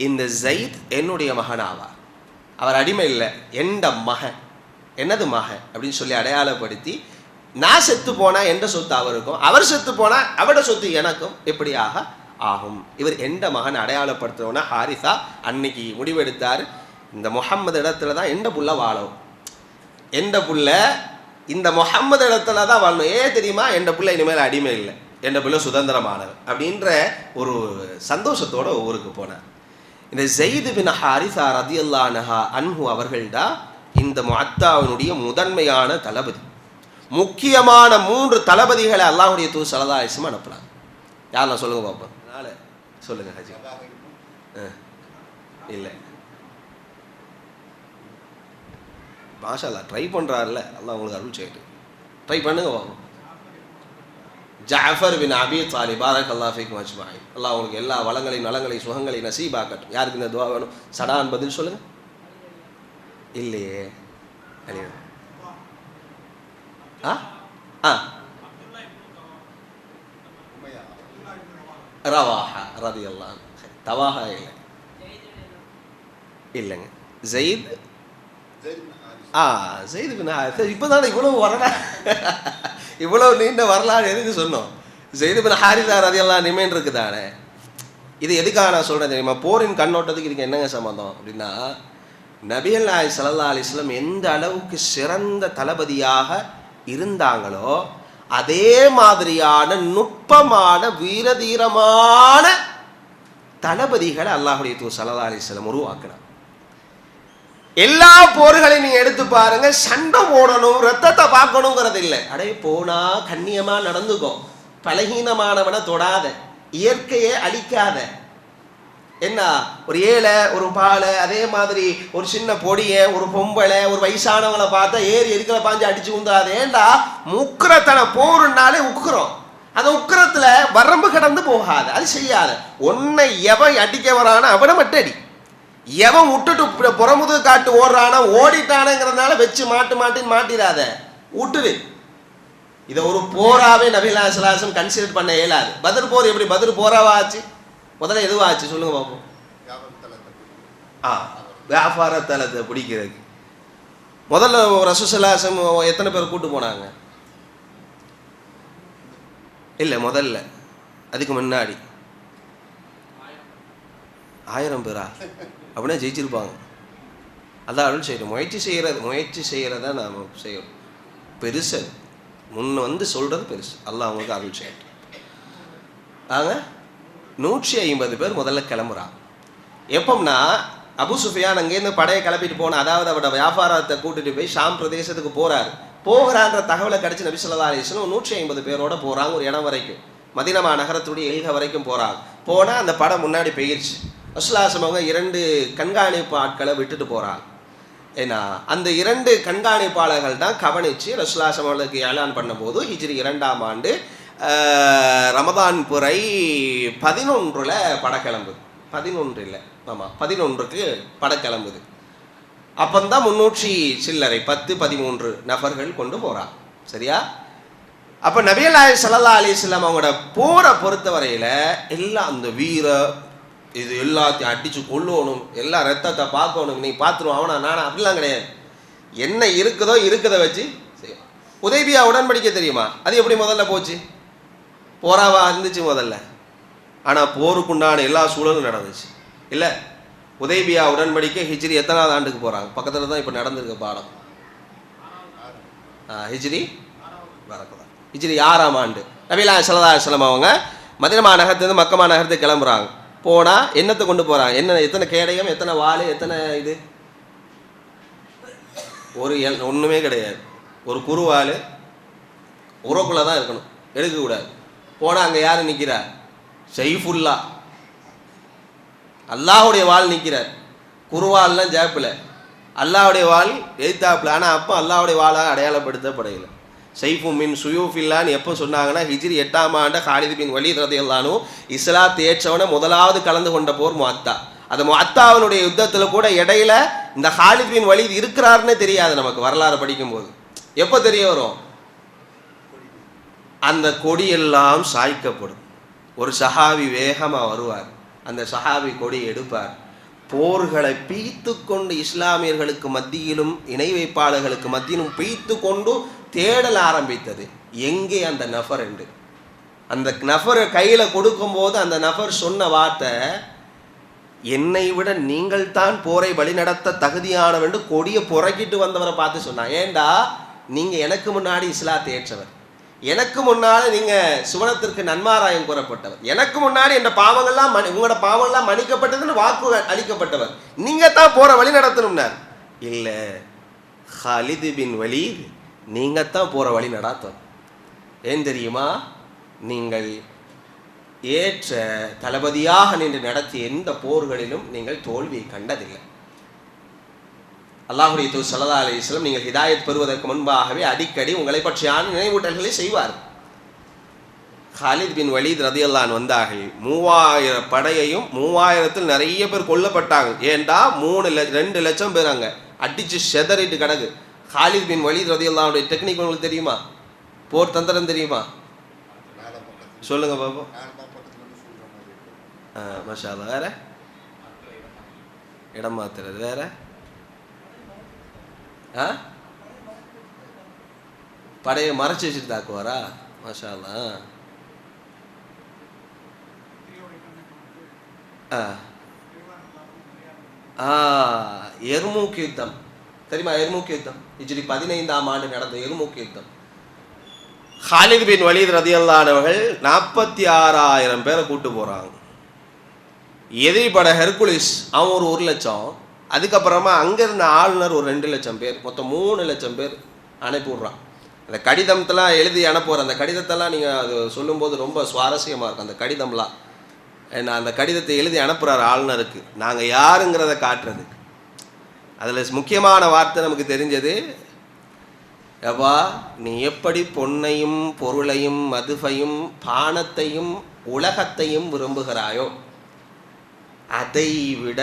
இந்த ஸைத் என்னுடைய மகனாவா, அவர் அடிமை இல்லை, எந்த மகன், என்னது மகன் அப்படின்னு சொல்லி அடையாளப்படுத்தி, நான் செத்து போனால் எந்த சொத்து அவருக்கும், அவர் செத்து போனால் அவரோட சொத்து எனக்கும் எப்படியாக ஆகும். இவர் எந்த மகன் அடையாளப்படுத்துறோன்னா ஹாரிஸா அன்னைக்கு முடிவெடுத்தார், இந்த முஹம்மது இடத்துல தான் எந்த புள்ள வாழும், எந்த புள்ள இந்த முஹம்மது இடத்துல தான் வாழணும். தெரியுமா, எந்த புள்ள இனிமேல் அடிமை இல்லை, எந்த புள்ள சுதந்திரமானவர் அப்படின்ற ஒரு சந்தோஷத்தோட ஊருக்கு போனார். இந்த ஸைத் பின் ஹாரிஸா ரலியல்லாஹு அன்ஹு அவர்கள்தான் இந்த முஅத்தாவினுடைய முதன்மையான தளபதி. முக்கியமான 3 தளபதிகளை அல்லாஹ்வுடைய தூதர் ஸல்லல்லாஹு அலைஹி வஸல்லம் அனுப்புறாங்க. யாரெல்லாம் சொல்லுங்க பாப்போம். அதனால சொல்லுங்க ஹஜி. இல்லை மாஷா அல்லாஹ் ட்ரை பண்ணுறாருல்ல, அல்லாஹ் உங்களுக்கு அருள் செய்யட்டும், ட்ரை பண்ணுங்க பாப்போம். ஜஅஃபர் பின் அபி தாலிப் பாரக்கல்லாஹு ஃபீக்கும் அஜ்மஈன். அல்லாஹ் உங்களுக்கு எல்லா வளங்களையும் நலங்களையும் சுகங்களையும் நசீபாக்கட்டும். யாருக்கு இந்த துஆ வேணும்? சடான் பதில் சொல்லுங்க. இல்லையே ரவாஹா ரலியல்லாஹு அன்ஹு. தவாஹா இல்லை, இல்லைங்க. Zaid bin Harith. இப்போ தானே இவ்வளவு வரலாறு, இவ்வளவு நீண்ட வரலாறு எதுக்கு சொன்னோம்? ஸைத் பின் ஹாரிஸா ரலியல்லாஹு அன்ஹு நிமைன் இருக்குதானே. இது எதுக்காக நான் சொல்கிறேன் தெரியுமா? போரின் கண்ணோட்டத்துக்கு இதுக்கு என்னங்க சம்பந்தம் அப்படின்னா, நபிகள் நாயகம் ஸல்லல்லாஹு அலைஹி வஸல்லம் எந்த அளவுக்கு சிறந்த தளபதியாக இருந்தாங்களோ அதே மாதிரியான நுட்பமான வீரதீரமான தளபதிகளை அல்லாஹ்வுடைய தூதர் ஸல்லல்லாஹு அலைஹி வஸல்லம் உருவாக்கினார். எல்லா போர்களையும் நீங்க எடுத்து பாருங்க, சண்டை போடணும், ரத்தத்தை பார்க்கணுங்கிறது இல்லை. அடே போனா கண்ணியமா நடந்துக்கோ, பலகீனமானவனை தொடாத, இயற்கையை அழிக்காத, என்ன, ஒரு ஏழை, ஒரு பாலை, அதே மாதிரி ஒரு சின்ன பொடியை, ஒரு பொம்பளை, ஒரு வயசானவங்களை பார்த்தா ஏறி எதுக்கல பாஞ்சு அடிச்சு உந்தாது. ஏண்டா முக்கிரத்தனை போருன்னாலே உக்குறோம். அந்த உக்கிரத்துல வரம்பு கடந்து போகாது, அது செய்யாத. உன்னை எவன் அடிக்க வரானா அவனை மட்டும் அடி. எவன் விட்டுட்டு புறமுது காட்டு ஓடுறானா ஓடிட்டானுங்கிறதுனால வச்சு மாட்டின்னு மாட்டிடாத, விட்டுடு. இதை ஒரு போராவே நபிகள் நாயகம் ஸல்லல்லாஹு அலைஹி வஸல்லம் கன்சிடர் பண்ண இயலாது. பத்ர் போர் எப்படி பத்ர் போராவா ஆச்சு? முதல்ல எதுவா ஆச்சு சொல்லுங்க பாப்போம். வியாபார தலத்தை பிடிக்கிறதுக்கு முதல்ல ரசூலுல்லாஹி ஸல்லல்லாஹு அலைஹி வஸல்லம் எத்தனை பேர் கூட்டு போனாங்க? இல்லை, முதல்ல அதுக்கு முன்னாடி 1000 பேரா? அப்படின்னா ஜெயிச்சிருப்பாங்க. அதான் அருள் செய்யணும். முயற்சி செய்கிறத நாம் செய்யணும். பெருசு முன்ன வந்து சொல்கிறது பெருசு. அல்லாஹ் அவங்களுக்கு அருள் செய்யணும். ஆக 150 பேர் முதல்ல கிளம்புறான். எப்போம்னா அபு சுஃபியான் அங்கேருந்து படையை கிளப்பிட்டு போன, அதாவது அவரோட வியாபாரத்தை கூட்டிட்டு போய் ஷாம் பிரதேசத்துக்கு போகிறான்ற தகவலை கிடச்சி நபி ஸல்லல்லாஹு அலைஹி வஸல்லம் 150 பேரோட போகிறாங்க. ஒரு இடம் வரைக்கும், மதீனா நகரத்துடைய எல்கை வரைக்கும் போகிறாங்க. போனால் அந்த படம் முன்னாடி போயிடுச்சு. ரசூலுல்லாஹி அவங்க 2 கண்காணிப்பு ஆட்களை விட்டுட்டு போகிறாங்க. ஏன்னா அந்த 2 கண்காணிப்பாளர்கள் தான் கவனித்து ரசூலுல்லாஹி அவர்களுக்கு ஏலான் பண்ணும்போது ஹிஜ்ரி 2ஆம் ஆண்டு ரமதான் புரை 11ல் படக்கிளம்புது. 11 இல்லை, ஆமாம் 11க்கு படக்கிளம்புது. அப்பந்தான் 300 சில்லறை 10-13 நபர்கள் கொண்டு போகிறாங்க. சரியா? அப்போ நபிகள் நாயகம் ஸல்லல்லாஹு அலைஹி வஸல்லம் அவங்களோட போரை பொறுத்த வரையில் எல்லாம் அந்த வீர இது எல்லாத்தையும் அடித்து கொள்ளணும், எல்லா ரத்தத்தை பார்க்கணும், நீ பார்த்துருவோம் அவனா நானா அப்படிலாம் கிடையாது. என்ன இருக்குதோ வச்சு செய்யும். உதைபியா உடன்படிக்கை தெரியுமா? அது எப்படி முதல்ல போச்சு? போராவா இருந்துச்சு முதல்ல. ஆனால் போருக்குண்டான எல்லா சூழலும் நடந்துச்சு. இல்லை, உதைபியா உடன்படிக்கை ஹிஜ்ரி எத்தனாவது ஆண்டுக்கு போகிறாங்க? பக்கத்தில் தான் இப்போ நடந்திருக்க பாடம். ஹிஜ்ரி 6ஆம் ஆண்டு நபிகள் நாயகம் ஸல்லல்லாஹு அலைஹி வஸல்லம் அவங்க மதீனா நகரத்துலேருந்து மக்கா நகரத்துக்கு கிளம்புறாங்க. போனால் என்னத்தை கொண்டு போகிறாங்க? எத்தனை கேடயம், எத்தனை வாள், எத்தனை இது? ஒன்றுமே கிடையாது. ஒரு குறுவாள் உரக்குள்ளே தான் இருக்கணும், எடுக்கக்கூடாது. போனால் அங்கே யார் நிற்கிறா? ஸைஃபுல்லா, அல்லாஹுடைய வாள் நிற்கிறார். குருவால்லாம் ஜேப்பில், அல்லாஹுடைய வாள் எய்தாப்பில். ஆனால் அப்போ அல்லாஹுடைய வாளாக அடையாளப்படுத்தப்படையில. ஸைஃபு மின் சுயூஃபில்லான்னு எப்போ சொன்னாங்கன்னா ஹிஜ்ரி 8ஆம் ஆண்டு காலித் பின் வலீத் ரலியல்லாஹு அன்ஹு இஸ்லாத்தை ஏற்றவனை முதலாவது கலந்து கொண்ட போர் முஅத்தா. அந்த முஅத்தாவினுடைய யுத்தத்தில் கூட இடையில இந்த காலித் பின் வலீத் இருக்கிறாருன்னே தெரியாது நமக்கு வரலாறு படிக்கும்போது. எப்போ தெரிய வரும்? அந்த கொடியெல்லாம் சாய்க்கப்படும். ஒரு சஹாபி வேகமாக வருவார், அந்த சஹாபி கொடி எடுப்பார். போர்களை பீய்த்து கொண்டு இஸ்லாமியர்களுக்கு மத்தியிலும் இணை வைப்பாளர்களுக்கு மத்தியிலும் பீய்த்து கொண்டு தேடல் ஆரம்பித்தது. எங்கே அந்த நபர் என்று. அந்த நபரை கையில் கொடுக்கும்போது அந்த நபர் சொன்ன வார்த்தை, என்னை விட நீங்கள் தான் போரை வழிநடத்த தகுதியானவென்று கொடியை புறக்கிட்டு வந்தவரை பார்த்து சொன்னான். ஏண்டா, நீங்கள் எனக்கு முன்னாடி இஸ்லாத்தை ஏற்றவர், எனக்கு முன்னால் நீங்கள் சுவனத்திற்கு நன்மாராயம் கூறப்பட்டவர், எனக்கு முன்னாடி என் பாவங்கள்லாம் உங்களோட பாவங்கள்லாம் மன்னிக்கப்பட்டதுன்னு வாக்கு அளிக்கப்பட்டவர், நீங்கள் தான் போகிற வழி நடத்தணும்னார். இல்லை, காலித் பின் வலீத் நீங்கள் தான் போகிற வழி நடாத்தணும். ஏன் தெரியுமா? நீங்கள் ஏற்ற தளபதியாக நின்று நடத்திய எந்த போர்களிலும் நீங்கள் தோல்வியை கண்டதில்லை. அல்லாஹ்வுடைய தூதர் ஸல்லல்லாஹு அலைஹி வஸல்லம் நீங்கள் ஹிதாயத் பெறுவதற்கு முன்பாகவே அடிக்கடி உங்களை பற்றியான நினைவூட்டல்களை செய்வார். காலித் பின் வலீத் ரலியல்லாஹு அன்ஹு வந்தார்கள். 3000 படையையும் 3000த்தில் நிறைய பேர் கொல்லப்பட்டாங்க. ஏண்டா 2 லட்சம் பேர் அங்கே அடித்து செதறிட்டு கிடக்கு. காலித் பின் வலீத் ரலியல்லாஹு அன்ஹுடைய டெக்னிக் உங்களுக்கு தெரியுமா? போர் தந்திரம் தெரியுமா? சொல்லுங்க பாப்போம். மாஷா அல்லாஹ். வேற இடம் மாத்துறது, வேற படையை மறைச்சி வச்சுட்டு தாக்குவாரா? மாஷா அல்லாஹ். எர்மூக் யுத்தம் தெரியுமா? எர்மூக் யுத்தம் ஹிஜ்ரி 15ஆம் ஆண்டு நடந்த எர்மூக் யுத்தம். காலித் பின் வலீத் ரலியல்லாஹு அன்ஹு அவர்கள் 46,000 பேரை கூட்டு போகிறாங்க. எதிரி படை ஹெர்குலிஸ் அவன் ஒரு 1 லட்சம். அதுக்கப்புறமா அங்கேருந்த ஆளுநர் ஒரு 2 லட்சம் பேர், மொத்தம் 3 லட்சம் பேர் அனுப்பி விட்றான். அந்த கடிதத்தெல்லாம் எழுதி அனுப்புகிற அந்த கடிதத்தெல்லாம் நீங்கள் அது சொல்லும்போது ரொம்ப சுவாரஸ்யமாக இருக்கும். அந்த கடிதம்லாம் நான் அந்த கடிதத்தை எழுதி அனுப்புகிறார் ஆளுநருக்கு, நாங்கள் யாருங்கிறத காட்டுறதுக்கு. அதில் முக்கியமான வார்த்தை நமக்கு தெரிஞ்சது, அப்பா நீ எப்படி பொன்னையும் பொருளையும் மதுவையும் பானத்தையும் உலகத்தையும் விரும்புகிறாயோ அதை விட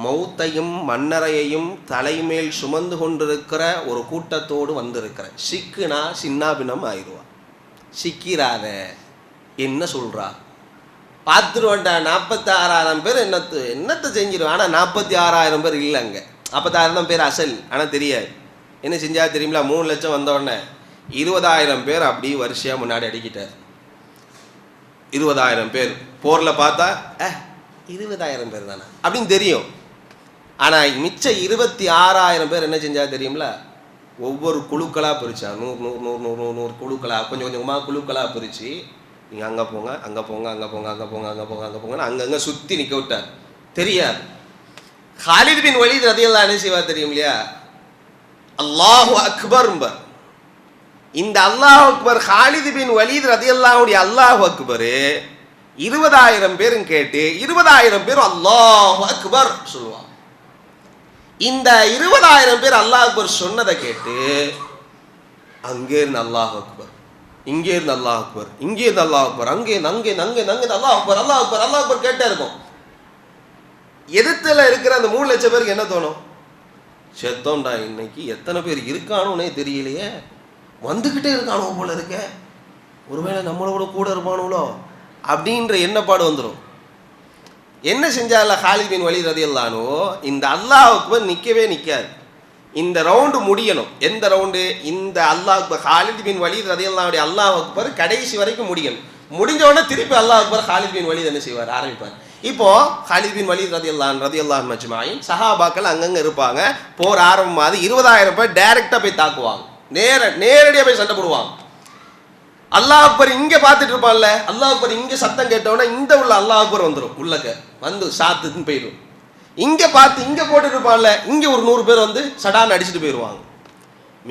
மௌத்தையும் மன்னரையையும் தலைமேல் சுமந்து கொண்டிருக்கிற ஒரு கூட்டத்தோடு வந்திருக்கிற. சிக்குனா சின்னாபினம் ஆயிடுவா. சிக்கிறாத என்ன சொல்கிறா பார்த்துருவேன்டா. 46,000 பேர் என்னத்தை செஞ்சிருவான். ஆனால் 46,000 பேர் இல்லைங்க. 50,000 பேர் அசல். ஆனால் தெரியாது என்ன செஞ்சா தெரியுங்களா. 3 லட்சம் வந்தோடனே 20,000 பேர் அப்படி வரிசையாக முன்னாடி அடிக்கிட்டார். 20,000 பேர் போரில் பார்த்தா 20,000 பேர் தானே அப்படின்னு தெரியும். ஆனால் மிச்ச 26,000 பேர் என்ன செஞ்சா தெரியுங்களா, ஒவ்வொரு குழுக்களாக பிரித்தா 100 குழுக்களாக கொஞ்சம் கொஞ்சமாக குழுக்களாக பிரித்து நீங்கள் அங்கே போங்க அங்கே போங்க அங்கே போங்க அங்கே போங்க அங்கே போங்க அங்கே போங்கன்னு அங்கங்கே சுற்றி நிற்க விட்டார். தெரியாது. காலித் பின் வலீத் ரலியல்லாஹு அன்ஹு செய்வார் தெரியும் இல்லையா, அல்லாஹு அக்பர். இந்த அல்லாஹ் அக்பர் காலித் பின் வலீத் ரலியல்லாஹுடைய அல்லாஹு அக்பர் 20,000 பேரும் கேட்டு 20,000 பேர் அல்லாஹு அக்பர் சொல்லுவாங்க. இந்த 20,000 பேர் அல்லாஹ் அக்பர் சொன்னதை கேட்டு அங்கே இருந்து அல்லாஹ் அக்பர், இங்கே இருந்து அல்லாஹ் அக்பர், இங்கே இருந்து அல்லாஹ் அக்பர், அங்கே அங்கே அங்கே அங்கே அல்லாஹ் அக்பர் அல்லாஹ் அக்பர் அல்லாஹ் அக்பர் கேட்டே இருக்கும். எதிர்த்துல இருக்கிற அந்த 3 லட்சம் பேருக்கு என்ன தோணும், செத்தோம்டா இன்னைக்கு எத்தனை பேர் இருக்கானோன்னே தெரியலையே, வந்துக்கிட்டே இருக்கானோ போல இருக்க, ஒருவேளை நம்மளோட கூட இருப்பானுங்களோ அப்படின்ற எண்ணப்பாடு வந்துடும். என்ன செஞ்சால காலித் பின் வலீத் ரலியல்லாஹு அன்ஹு, இந்த அல்லாஹ் அக்பர் நிற்கவே நிற்காது. இந்த ரவுண்டு முடியணும். எந்த ரவுண்டு, இந்த அல்லாஹ் அக்பர் காலித் பின் வலீத் ரலியல்லாஹு அன்ஹு அல்லாஹ் அக்பர் கடைசி வரைக்கும் முடியணும். முடிஞ்ச உடனே திருப்பி அல்லாஹ் அக்பர் காலித் பின் வலீத் என்ன செய்வார், ஆரம்பிப்பார். இப்போ காலித் பின் வலீத் ரலியல்லாஹு அன்ஹு மஜ்மாயின் சஹாபாக்கள் அங்கங்கே இருப்பாங்க. போர் ஆரம்பமாது 20,000 பேர் டைரெக்டாக போய் தாக்குவாங்க, நேரடியாக போய் சண்டை போடுவாங்க. அல்லாஹ் அக்பர் இங்கே பார்த்துட்டு இருப்பான்ல, அல்லாஹ் அக்பர் இங்கே சத்தம் கேட்டோன்னா இந்த உள்ள அல்லாஹ் அக்பர் வந்துடும், உள்ளக்க வந்து சாத்துன்னு போயிடும். இங்கே பார்த்து இங்கே போட்டுட்டு இருப்பான்ல, இங்கே ஒரு 100 பேர் வந்து சடான்னு அடிச்சுட்டு போயிடுவாங்க.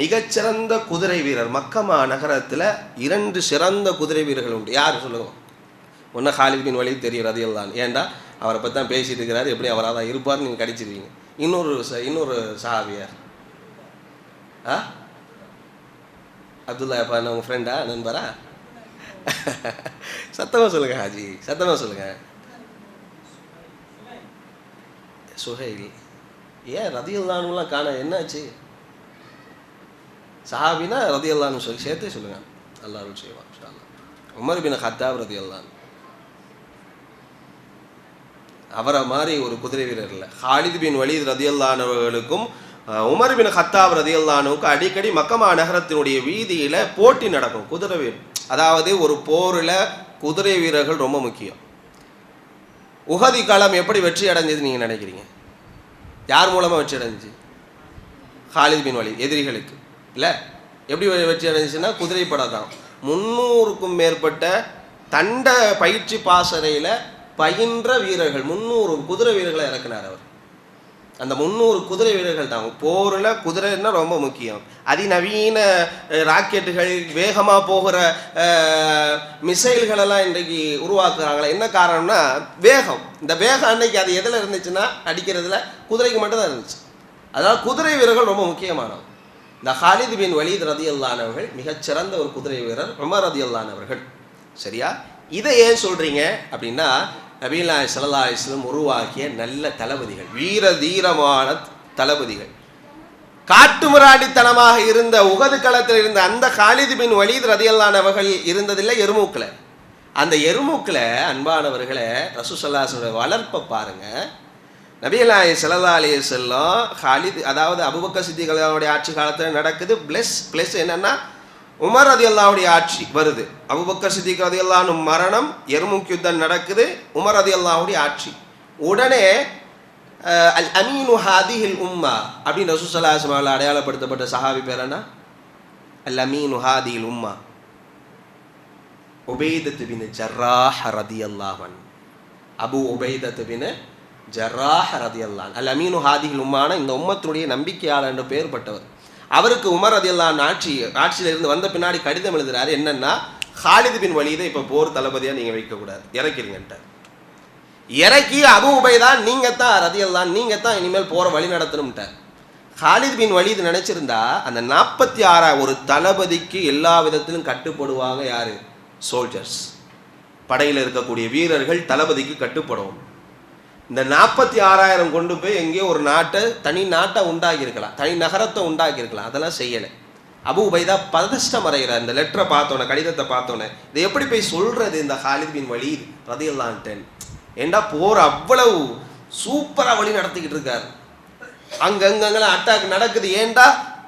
மிகச்சிறந்த குதிரை வீரர் மக்கமா நகரத்தில் 2 சிறந்த குதிரை வீரர்கள் உண்டு. யார் சொல்லுங்க? ஒன்று காலித் பின் வலீத் தெரியும் ரலியல்லாஹு அன்ஹு, ஏன்டா அவரை பற்றி தான் பேசிட்டு இருக்கிறாரு, எப்படி அவராக தான் இருப்பார்னு நீங்கள் கடிச்சிருவீங்க. இன்னொரு சஹாபியார் அப்துல்லா அப்பா உங்கள் ஃப்ரெண்டா நண்பரா? சத்தமாக சொல்லுங்கள் ஹாஜி, சத்தமாக சொல்லுங்கள். சுஹைல். ஏன் ரலியல்லாஹு அன்ஹுலாம் காண என்னாச்சு? சஹாபினா ரலியல்லாஹு அன்ஹு சொல்லி சேர்த்தே சொல்லுங்கள், அல்லாஹ் அருள் செய்வான் இன்ஷா அல்லாஹ். உமர் பின் கத்தாப் ரலியல்லாஹு அன்ஹு அவரை மாதிரி ஒரு குதிரை வீரர் இல்லை. காலித் பின் வலீத் ரலியல்லாஹு அன்ஹு அவர்களுக்கும் உமர் பின் கத்தாப் ரலியல்லாஹு அன்ஹுக்கு அடிக்கடி மக்கமா நகரத்தினுடைய வீதியில் போட்டி நடக்கும். குதிரை வீரர், அதாவது ஒரு போரில் குதிரை வீரர்கள் ரொம்ப முக்கியம். உஹது களம் எப்படி வெற்றி அடைஞ்சது நீங்கள் நினைக்கிறீங்க? யார் மூலமாக வெற்றி அடைஞ்சிச்சு? காலித் பின் வலீத் எதிரிகளுக்கு இல்லை. எப்படி வெற்றி அடைஞ்சிச்சுன்னா குதிரைப்படை தான். 300க்கும் மேற்பட்ட தண்ட பயிற்சி பாசறையில் பயின்ற வீரர்கள் 300 குதிரை வீரர்களை இறக்குனார் அவர். அந்த 300 குதிரை வீரர்கள் தான். போரில் குதிரைன்னா ரொம்ப முக்கியம். அதிநவீன ராக்கெட்டுகள், வேகமாக போகிற மிசைல்களெல்லாம் இன்றைக்கு உருவாக்குறாங்களே, என்ன காரணம்னா வேகம். இந்த வேகம் அன்னைக்கு அது எதில் இருந்துச்சுன்னா அடிக்கிறதுல குதிரைக்கு மட்டும்தான் இருந்துச்சு. அதாவது குதிரை வீரர்கள் ரொம்ப முக்கியமானவங்க. இந்த காலித் பின் வலீத் ரலியல்லாஹு அன்ஹு அவர்கள் மிகச்சிறந்த ஒரு குதிரை வீரர், உமர் ரலியல்லாஹு அன்ஹு அவர்கள். சரியா? இதை ஏன் சொல்கிறீங்க அப்படின்னா, நபிகள் ஸல்லல்லாஹு அலைஹி வஸல்லம் உருவாக்கிய நல்ல தளபதிகள், வீர தீரமான தளபதிகள். காட்டுமிராண்டித்தனமாக இருந்த உஹது களத்தில் இருந்த அந்த காலித் பின் வலீத் ரலியல்லாஹு அன்ஹு அவர்கள் இருந்ததில்லை எருமூக்கில். அந்த எருமூக்கில் அன்பானவர்களை ரசூல் ஸல்லல்லாஹு அலைஹி வஸல்லம் வளர்ப்பை பாருங்க. நபிகள் ஸல்லல்லாஹு அலைஹி வஸல்லம் காலித், அதாவது அபூபக்கர் சித்திக் ரலியல்லாஹு ஆட்சி காலத்தில் நடக்குது. ப்ளஸ் என்னன்னா உமர் ரலியல்லாஹுடைய ஆட்சி வருது. அபூபக்கர் சித்திக் ரலியல்லாஹு அன்ஹு மரணம், எர்முக் யுத்தம் நடக்குது, உமர் ரலியல்லாஹுடைய ஆட்சி. உடனே அல் அமீனு ஹாதிஹில் உம்மா அப்படின்னு ரசூல் ஸல்லல்லாஹு அலைஹி வஸல்லம் அடையாளப்படுத்தப்பட்ட சஹாபி பேர் என்ன? அல் அமீனு ஹாதிஹில் உம்மா உபைதத் பின் ஜர்ராஹ் ரலியல்லாஹு அன்ஹு. அபு உபைதத் பின் ஜர்ராஹ் ரலியல்லாஹு அன்ஹு. அல் அமீனு ஹாதிஹில் உம்மான இந்த உம்மத்தினுடைய நம்பிக்கையாளர் என்ற பெயர் பட்டவர். அவருக்கு உமர் ரலியல்லாஹு அன்ஹு ஆட்சியில் இருந்து வந்த பின்னாடி கடிதம் எழுதுறாரு. என்னன்னா, காலித் பின் வலீதை இப்போ போர் தளபதியாக நீங்கள் வைக்கக்கூடாது, இறக்கிருங்கன்ட்டார். இறக்கி அபு உபைதா நீங்கள் தான் ரதியல்லான், நீங்கள் தான் இனிமேல் போகிற வழி நடத்தணும்ட்டார். ஹாலித் பின் வலீத் நினச்சிருந்தா அந்த 46 ஒரு தளபதிக்கு எல்லா விதத்திலும் கட்டுப்படுவாங்க. யார்? சோல்ஜர்ஸ், படையில் இருக்கக்கூடிய வீரர்கள் தளபதிக்கு கட்டுப்படும். இந்த 46,000 கொண்டு போய் எங்கேயோ ஒரு நாட்டை, தனி நாட்டை உண்டாக்கியிருக்கலாம், தனி நகரத்தை உண்டாக்கியிருக்கலாம். அதெல்லாம் செய்யலை. அபு உபைதா பதஷ்டம் அடைகிறார். இந்த லெட்டரை பார்த்தோன்னே, கடிதத்தை பார்த்தோன்னே, இதை எப்படி போய் சொல்கிறது இந்த ஹாலித் பின் வலீத் ரதியல்லான்ட்டேன். ஏண்டா போர் அவ்வளவு சூப்பராக வழி நடத்திக்கிட்டு இருக்காரு. அங்கங்கெல்லாம் அட்டாக் நடக்குது. ஏண்டா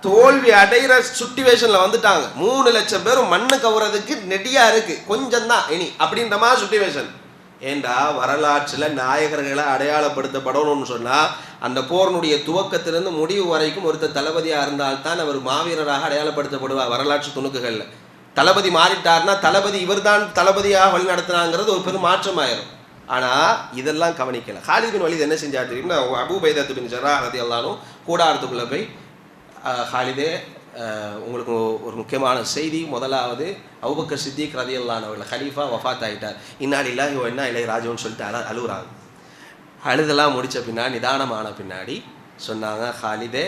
தோல்வி அடைகிற சுட்டிவேஷனில் வந்துட்டாங்க. 3 லட்சம் பேரும் மண்ணு கவுறதுக்கு நெடியாக இருக்குது, கொஞ்சம் தான் இனி அப்படின்ற மாதிரி சுட்டிவேஷன். ஏண்டா வரலாற்றில் நாயகர்களை அடையாளப்படுத்தப்படணும்னு சொன்னால் அந்த போரினுடைய துவக்கத்திலிருந்து முடிவு வரைக்கும் ஒருத்தர் தளபதியாக இருந்தால்தான் அவர் மாவீரராக அடையாளப்படுத்தப்படுவார். வரலாற்று துணுக்குகளில் தளபதி மாறிட்டார்னா தளபதி இவர் தான் தளபதியாக வழி நடத்தினாங்கிறது ஒரு பெரும் மாற்றமாயிரும். ஆனால் இதெல்லாம் கவனிக்கலை. ஹாலித் பின் வலீத் என்ன செஞ்சார் தெரியுமா? அபூ உபைதா பின் ஜர்ராஹ் ரலியல்லாஹு கூடாரத்துக்குள்ளே போய், ஹாலிதே உங்களுக்கு ஒரு முக்கியமான செய்தி. முதலாவது அபூபக்கர் சித்திக் ரலியல்லாஹு அவர்கள் ஹலீஃபா வஃபாத் ஆகிட்டார். இன்னா லில்லாஹி வ இன்னா இலைஹி ராஜிஊன் சொல்லிட்டு அழுகுறாங்க. அழுதெல்லாம் முடித்த பின்னாடி, நிதானமான பின்னாடி சொன்னாங்க, ஹாலிதே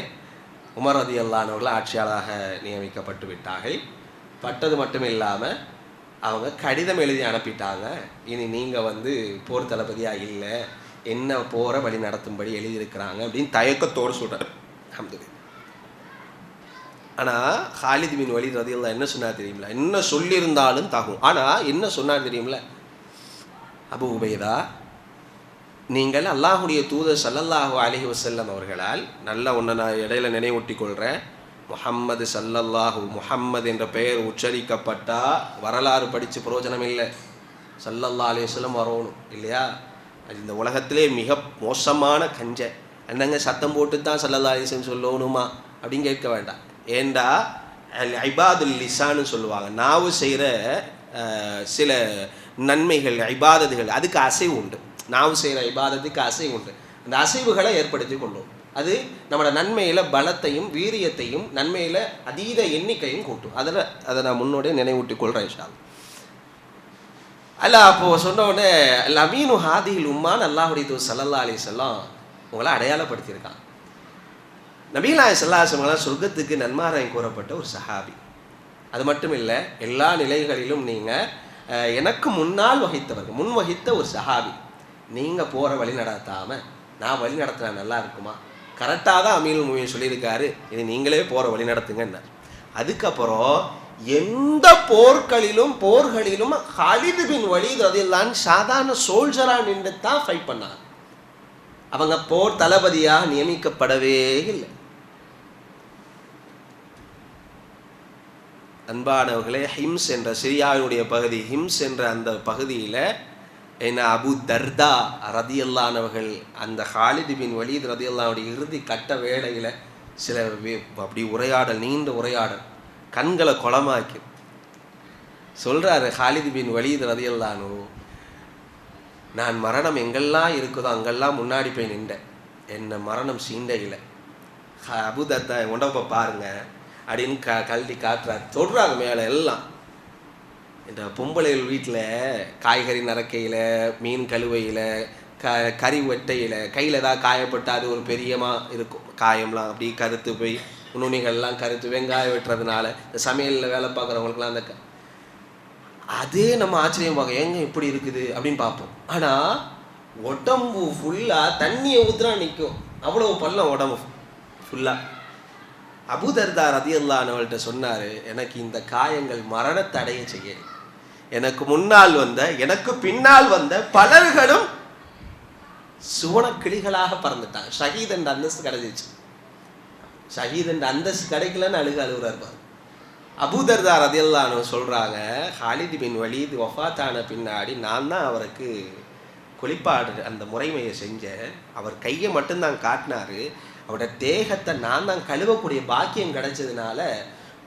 உமர் ரலியல்லாஹு அவர்கள் ஆட்சியாளராக நியமிக்கப்பட்டு விட்டார்கள். பட்டது மட்டும் இல்லாமல் அவங்க கடிதம் எழுதி அனுப்பிட்டாங்க. இனி நீங்கள் போர் தளபதியாக இல்லை, என்ன போகிற வழி நடத்தும்படி எழுதியிருக்கிறாங்க அப்படின்னு தயக்கத்தோடு சொல்கிறார். அல்ஹம்துலில்லாஹ். ஆனால் ஹாலித் பின் வலீத் ரலியல்லாஹு என்ன சொன்னார் தெரியுமில்ல? என்ன சொல்லியிருந்தாலும் தாகும். ஆனால் என்ன சொன்னார் தெரியுமில்ல? அபு உபைதா, நீங்கள் அல்லாஹுடைய தூதர் ஸல்லல்லாஹு அலைஹி வஸல்லம் அவர்களால் நல்ல ஒன்று நான் இடையில நினைவூட்டி கொள்கிறேன். முஹம்மது ஸல்லல்லாஹு, முஹம்மது என்ற பெயர் உச்சரிக்கப்பட்டால் வரலாறு படித்து பிரயோஜனம் இல்லை. ஸல்லல்லாஹு அலைஹி வஸல்லம் வரணும் இல்லையா? அது இந்த உலகத்திலே மிக மோசமான கஞ்ச. என்னங்க சத்தம் போட்டு தான் ஸல்லல்லாஹு அலைஹி வஸல்லம் சொல்லணுமா அப்படின்னு கேட்க வேண்டாம். ஏண்டா இபாதுல் லிசான்னு சொல்லுவாங்க. நாவு செய்கிற சில நன்மைகள், இபாதத்துகள், அதுக்கு அசைவு உண்டு. நாவு செய்கிற இபாதத்துக்கு அசைவு உண்டு. அந்த அசைவுகளை ஏற்படுத்தி கொள்ளும். அது நம்மளோட நன்மையில் பலத்தையும் வீரியத்தையும் நன்மையில் அதீத எண்ணிக்கையும் கூட்டும். அதை நான் முன்னோடய நினைவூட்டி கொள்கிறேன் இன்ஷா அல்லாஹ். அல்ல அப்போது சொன்ன உடனே லமீனு ஹாதிஹில் உம்மான் அல்லாஹுடைய தூதர் ஸல்லல்லாஹு அலைஹி வஸல்லம் உங்களை அடையாளப்படுத்தியிருக்காங்க. நபி நாயகம் ஸல்லல்லாஹு அலைஹி வஸல்லம் சொர்க்கத்துக்கு நன்மாராயம் கூறப்பட்ட ஒரு சஹாபி. அது மட்டும் இல்லை, எல்லா நிலைகளிலும் நீங்கள் எனக்கு முன்னால் வகித்தவர்கள், முன் வகித்த ஒரு சஹாபி. நீங்கள் போகிற வழி நடத்தாமல் நான் வழி நடத்தினா நல்லா இருக்குமா? கரெக்டாக தான் அமீருல் முஃமினீன் சொல்லியிருக்காரு, இது நீங்களே போகிற வழி நடத்துங்கன்னார். அதுக்கப்புறம் எந்த போர்களிலும் ஹாலித் பின் வலீத் ரலியல்லாஹு சாதாரண சோல்ஜராக நின்று தான் ஃபைட் பண்ணாங்க. அவங்க போர் தளபதியாக நியமிக்கப்படவே இல்லை. அன்பானவர்களே, ஹிம்ஸ் என்ற சிரியாவினுடைய பகுதி, ஹிம்ஸ் என்ற அந்த பகுதியில் என்ன அபு தர்தா ரதியல்லாஹு அவர்கள் அந்த ஹாலித் பின் வலீத் ரதியல்லாஹுடைய இறுதி கட்ட வேளையில் சில அப்படி உரையாடல், நீண்ட உரையாடல், கண்களை குளமாக்கி சொல்கிறாரு. ஹாலித் பின் வலீத் ரதியல்லாஹு, நான் மரணம் எங்கெல்லாம் இருக்குதோ அங்கெல்லாம் முன்னாடி போய் நின்றேன், என்ன மரணம் சீண்டையில். அபு தர்தா உடம்பை பாருங்க அப்படின்னு கழட்டி காட்டுறாரு. சொல்கிறாங்க மேலே எல்லாம். இந்த பொம்பளைகள் வீட்டில் காய்கறி நறுக்கையில், மீன் கழுவையில், கறி வெட்டையில், கையில் ஏதாவது காயப்பட்டு அது ஒரு பெரியமாக இருக்கும், காயம்லாம் அப்படி கருத்து போய் நுனிகள்லாம் கருத்து வெங்காயம் வெட்டுறதுனால இந்த சமையலில் வேலை பார்க்குறவங்களுக்குலாம் அந்த அதே நம்ம ஆச்சரியம் பார்க்க எங்கே இப்படி இருக்குது அப்படின்னு பார்ப்போம். ஆனால் உடம்பு ஃபுல்லாக தண்ணியை ஊற்றுனா நிற்கும், அவ்வளோ பள்ளம் உடம்பு ஃபுல்லாக. அபூ தர்தா ரலியல்லாஹு அன்ஹுவிட்ட சொன்னார், எனக்கு இந்த காயங்கள் மரணத்தை அடைய செய்ய, எனக்கு முன்னால் வந்த எனக்கு பின்னால் வந்த பலர்களும் சுவனக்கிளிகளாக பறந்துட்டாங்க. ஷஹீத் என்ற அந்தஸ்து கிடைச்சிச்சு. ஷஹீத் என்ற அந்தஸ்து கிடைக்கலன்னு அழுகுறாரு. அபூ தர்தா ரலியல்லாஹு அன்ஹு சொல்கிறாங்க, ஹாலித் பின் வலீத் வஃபாத்தான பின்னாடி நான் தான் அவருக்கு குளிப்பாடு அந்த முறைமையை செஞ்சேன். அவர் கையை மட்டும்தான் காட்டினார், அவரோட தேகத்தை நான் தான் கழுவக்கூடிய பாக்கியம் கிடைச்சதுனால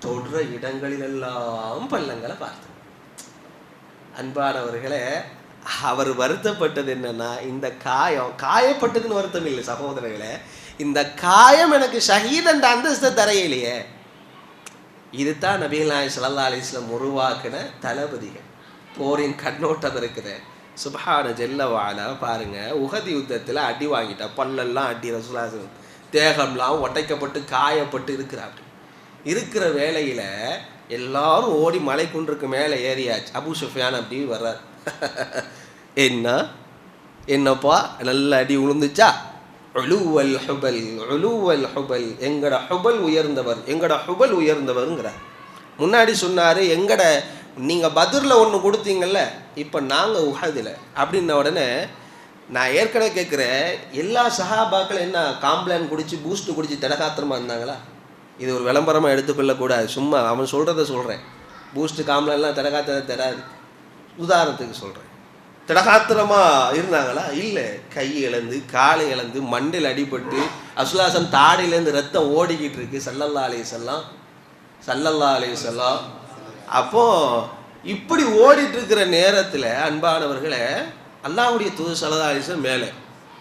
தொடுற இடங்களிலெல்லாம் பள்ளங்களை பார்த்தேன். அன்பானவர்களே, அவர் வருத்தப்பட்டது என்னன்னா, இந்த காயப்பட்டதுன்னு வருத்தம் இல்லை சகோதரர்களே, இந்த காயம் எனக்கு ஷஹீத் என்ற அந்தஸ்தை தரையிலையே. இதுதான் நபிகள் நாயகம் ஸல்லல்லாஹு அலைஹி வஸல்லம் உருவாக்கின தளபதிகள். போரின் கண்ணோட்டம் இருக்குது, சுப்ஹான ஜல்ல வாலா பாருங்க, உஹது யுத்தத்தில் அடி வாங்கிட்டா, பல்லெல்லாம் அடி, ரசூலுல்லாஹி தேகம்லாம் ஒட்டைக்கப்பட்டு காயப்பட்டு இருக்கிற வேளையில் எல்லாரும் ஓடி மலை குன்றுக்கு மேலே ஏறியாச்சு. அபூ சுஃபியான் அப்படி வர்றார். என்னப்பா நல்ல அடி விழுந்துச்சா? உலுவல் ஹுபல், உலுவல் ஹுபல், எங்கட ஹுபல் உயர்ந்தவருங்கிறார். முன்னாடி சொன்னார், நீங்கள் பத்ரில் ஒன்று கொடுத்தீங்கல்ல, இப்போ நாங்கள் உஹதில் அப்படின்ன உடனே நான் ஏற்கனவே கேட்குறேன், எல்லா சஹாபாக்களும் என்ன காம்ப்ளான் குடிச்சு பூஸ்ட்டு குடிச்சு திடகாத்திரமாக இருந்தாங்களா? இது ஒரு விளம்பரமாக எடுத்துக்கொள்ளக்கூடாது, சும்மா அவன் சொல்கிறத சொல்கிறேன். பூஸ்ட்டு காம்ப்ளான்லாம் திடகாத்திரம் தராது, உதாரணத்துக்கு சொல்கிறேன். திடகாத்திரமாக இருந்தாங்களா? இல்லை, கை இழந்து காலை இழந்து மண்டில் அடிபட்டு அஸ்லாசம் தாடியிலேருந்து ரத்தம் ஓடிக்கிட்டு இருக்கு. ஸல்லல்லாஹு அலைஹி வஸல்லம் அப்போது இப்படி ஓடிட்டு இருக்கிற நேரத்தில் அன்பானவர்களை, அல்லாஹ்வுடைய தூதர் ஸல்லல்லாஹு அலைஹி வஸல்லம் மேலே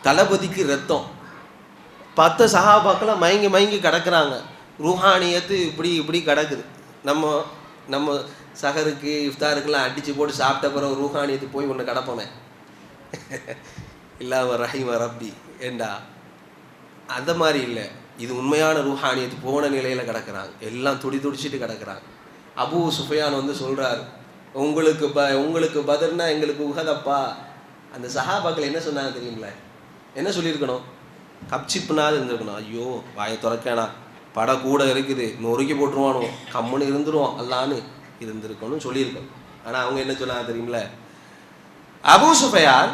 தளபதிக்கு ரத்தம், 10 சஹாபாக்கெல்லாம் மயங்கி கிடக்குறாங்க. ரூஹானியத்து இப்படி கிடக்குது. நம்ம சஹருக்கு இஃப்தாருக்கெல்லாம் அடித்து போட்டு சாப்பிட்ட பிறகு ரூஹானியத்து போய் ஒன்று கிடப்போமே, இல்லாம ரஹீம ரப்பி ஏண்டா, அந்த மாதிரி இல்லை. இது உண்மையான ரூஹானியத்து போன நிலையில் கிடக்குறாங்க, எல்லாம் துடிச்சிட்டு கிடக்குறாங்க. அபூ சுஃபியான் வந்து சொல்கிறார், உங்களுக்கு பத்ர்னா எங்களுக்கு உஹதப்பா. அந்த சஹாபாக்கள் என்ன சொன்னாங்க தெரியுங்களா? என்ன சொல்லியிருக்கணும்? கப்சிப்புனாது இருந்திருக்கணும். ஐயோ வாயை திறக்கேனா, படம் கூட இருக்குது, நொறுக்கி போட்டுருவானோ, கம்முன்னு இருந்துருவோம் அல்லான்னு இருந்திருக்கணும் சொல்லியிருக்கணும். ஆனால் அவங்க என்ன சொன்னாங்க தெரியுங்களா? அபூ சுஃபியான்,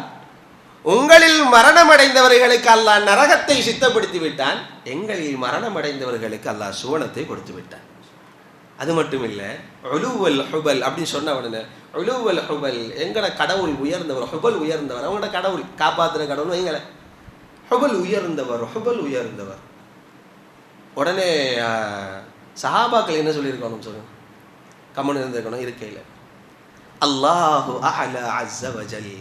உங்களில் மரணமடைந்தவர்களுக்கு அல்லாஹ் நரகத்தை சித்தப்படுத்தி விட்டான், எங்களில் மரணமடைந்தவர்களுக்கு அல்லாஹ் சுவனத்தை கொடுத்து விட்டான். அது மட்டும் இல்லை, உலுவல் ஹுபல் அப்படின்னு சொன்ன உடனே, உலுவல் ஹுபல், எங்கட கடவுள் உயர்ந்தவர், ஹுபல் உயர்ந்தவர், அவங்களோட கடவுள் காப்பாற்றுற கடவுள் எங்களை, ஹுபல் உயர்ந்தவர். உடனே சஹாபாக்கள் என்ன சொல்லியிருக்கணும் சொல்லுங்க? கம்மன் இருந்திருக்கணும் இருக்கையில், அல்லாஹு அஅலா அஸ்ஸ வஜல்,